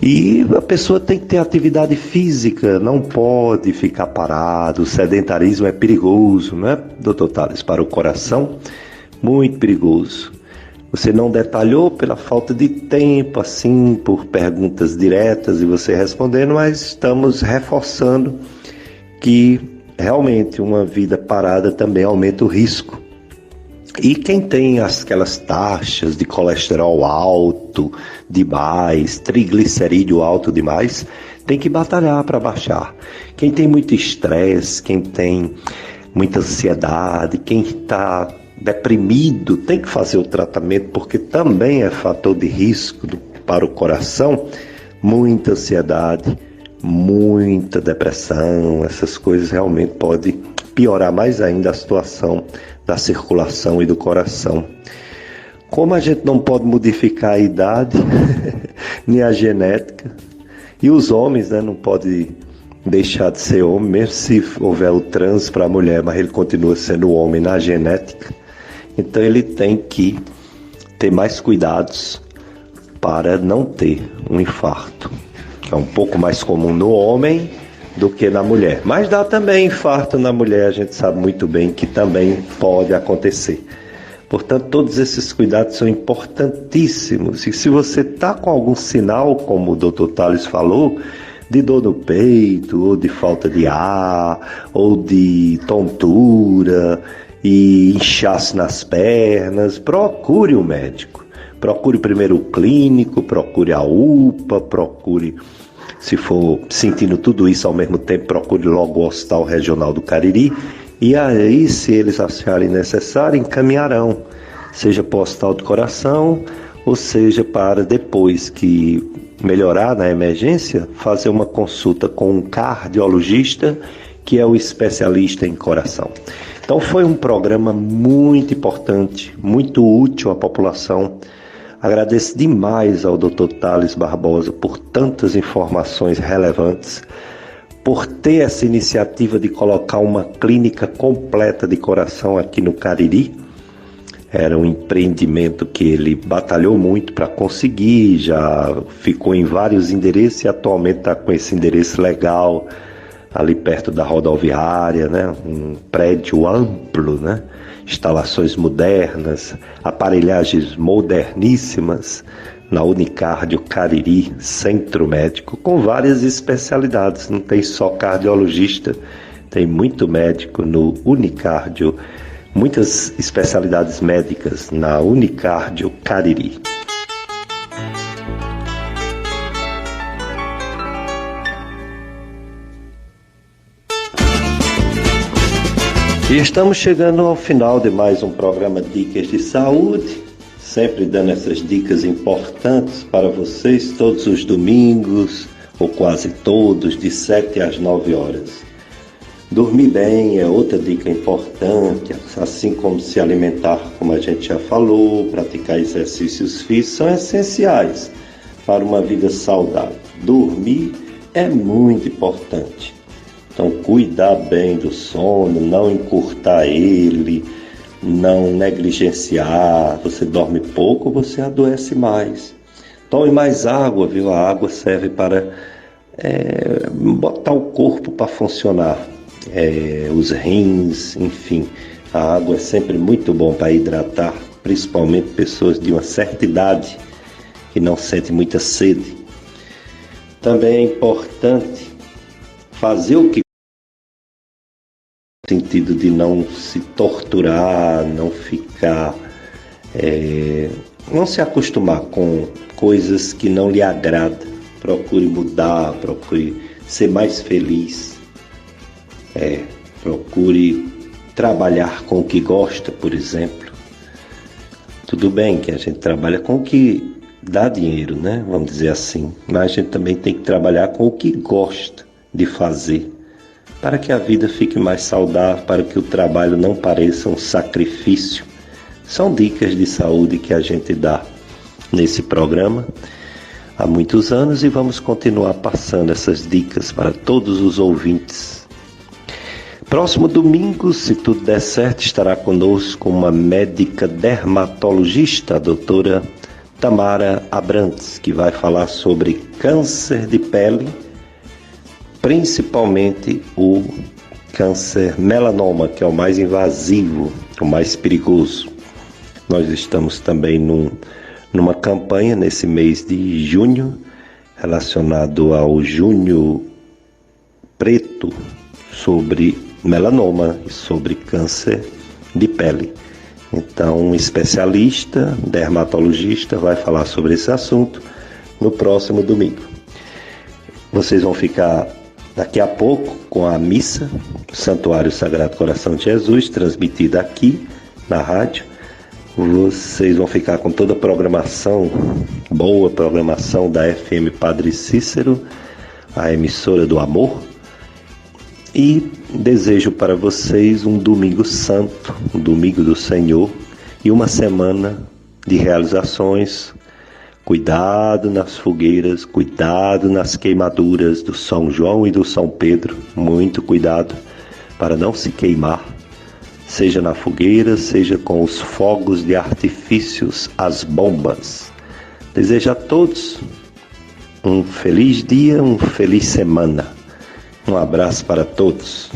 E a pessoa tem que ter atividade física, não pode ficar parado. O sedentarismo é perigoso, não é, doutor Tales? Para o coração, muito perigoso. Você não detalhou pela falta de tempo, assim, por perguntas diretas e você respondendo, mas estamos reforçando que realmente uma vida parada também aumenta o risco. E quem tem aquelas taxas de colesterol alto demais, triglicerídeo alto demais, tem que batalhar para baixar. Quem tem muito estresse, quem tem muita ansiedade, quem está deprimido, tem que fazer o tratamento, porque também é fator de risco para o coração. Muita ansiedade, muita depressão, essas coisas realmente podem piorar mais ainda a situação da circulação e do coração. Como a gente não pode modificar a idade, nem a genética, e os homens, né, não podem deixar de ser homem, mesmo se houver o trans para a mulher, mas ele continua sendo homem na genética. Então ele tem que ter mais cuidados para não ter um infarto, que é um pouco mais comum no homem do que na mulher. Mas dá também infarto na mulher, a gente sabe muito bem que também pode acontecer. Portanto, todos esses cuidados são importantíssimos. E se você está com algum sinal, como o Dr. Tales falou, de dor no peito, ou de falta de ar, ou de tontura, e inchaço nas pernas, procure um médico. Procure primeiro o clínico, procure a UPA, procure, se for sentindo tudo isso ao mesmo tempo, procure logo o Hospital Regional do Cariri. E aí, se eles acharem necessário, encaminharão, seja para o Hospital do Coração, ou seja para, depois que melhorar na emergência, fazer uma consulta com um cardiologista, que é o especialista em coração. Então foi um programa muito importante, muito útil à população. Agradeço demais ao Dr. Tales Barbosa por tantas informações relevantes, por ter essa iniciativa de colocar uma clínica completa de coração aqui no Cariri. Era um empreendimento que ele batalhou muito para conseguir, já ficou em vários endereços e atualmente está com esse endereço legal, ali perto da rodoviária, né? Um prédio amplo, né? Instalações modernas, aparelhagens moderníssimas na Unicardio Cariri, centro médico, com várias especialidades. Não tem só cardiologista, tem muito médico no Unicardio, muitas especialidades médicas na Unicardio Cariri. E estamos chegando ao final de mais um programa Dicas de Saúde, sempre dando essas dicas importantes para vocês todos os domingos, ou quase todos, de 7 às 9 horas. Dormir bem é outra dica importante, assim como se alimentar, como a gente já falou, praticar exercícios físicos são essenciais para uma vida saudável. Dormir é muito importante. Então, cuidar bem do sono, não encurtar ele, não negligenciar. Você dorme pouco, você adoece mais. Tome mais água, viu? A água serve para botar o corpo para funcionar. Os rins, enfim. A água é sempre muito bom para hidratar, principalmente pessoas de uma certa idade que não sentem muita sede. Também é importante fazer o que no sentido de não se torturar, não ficar, não se acostumar com coisas que não lhe agradam. Procure mudar, procure ser mais feliz, procure trabalhar com o que gosta, por exemplo. Tudo bem que a gente trabalha com o que dá dinheiro, né? Vamos dizer assim, mas a gente também tem que trabalhar com o que gosta de fazer, para que a vida fique mais saudável, para que o trabalho não pareça um sacrifício. São dicas de saúde que a gente dá nesse programa há muitos anos e vamos continuar passando essas dicas para todos os ouvintes. Próximo domingo, se tudo der certo, estará conosco uma médica dermatologista, a doutora Tamara Abrantes, que vai falar sobre câncer de pele, principalmente o câncer melanoma, que é o mais invasivo, o mais perigoso. Nós estamos também numa campanha nesse mês de junho, relacionado ao Junho Preto, sobre melanoma e sobre câncer de pele. Então, um especialista, dermatologista, vai falar sobre esse assunto no próximo domingo. Vocês vão ficar daqui a pouco com a missa do Santuário Sagrado Coração de Jesus, transmitida aqui na rádio. Vocês vão ficar com toda a programação, boa programação da FM Padre Cícero, a emissora do amor. E desejo para vocês um domingo santo, um domingo do Senhor e uma semana de realizações. Cuidado nas fogueiras, cuidado nas queimaduras do São João e do São Pedro. Muito cuidado para não se queimar, seja na fogueira, seja com os fogos de artifícios, as bombas. Desejo a todos um feliz dia, uma feliz semana. Um abraço para todos.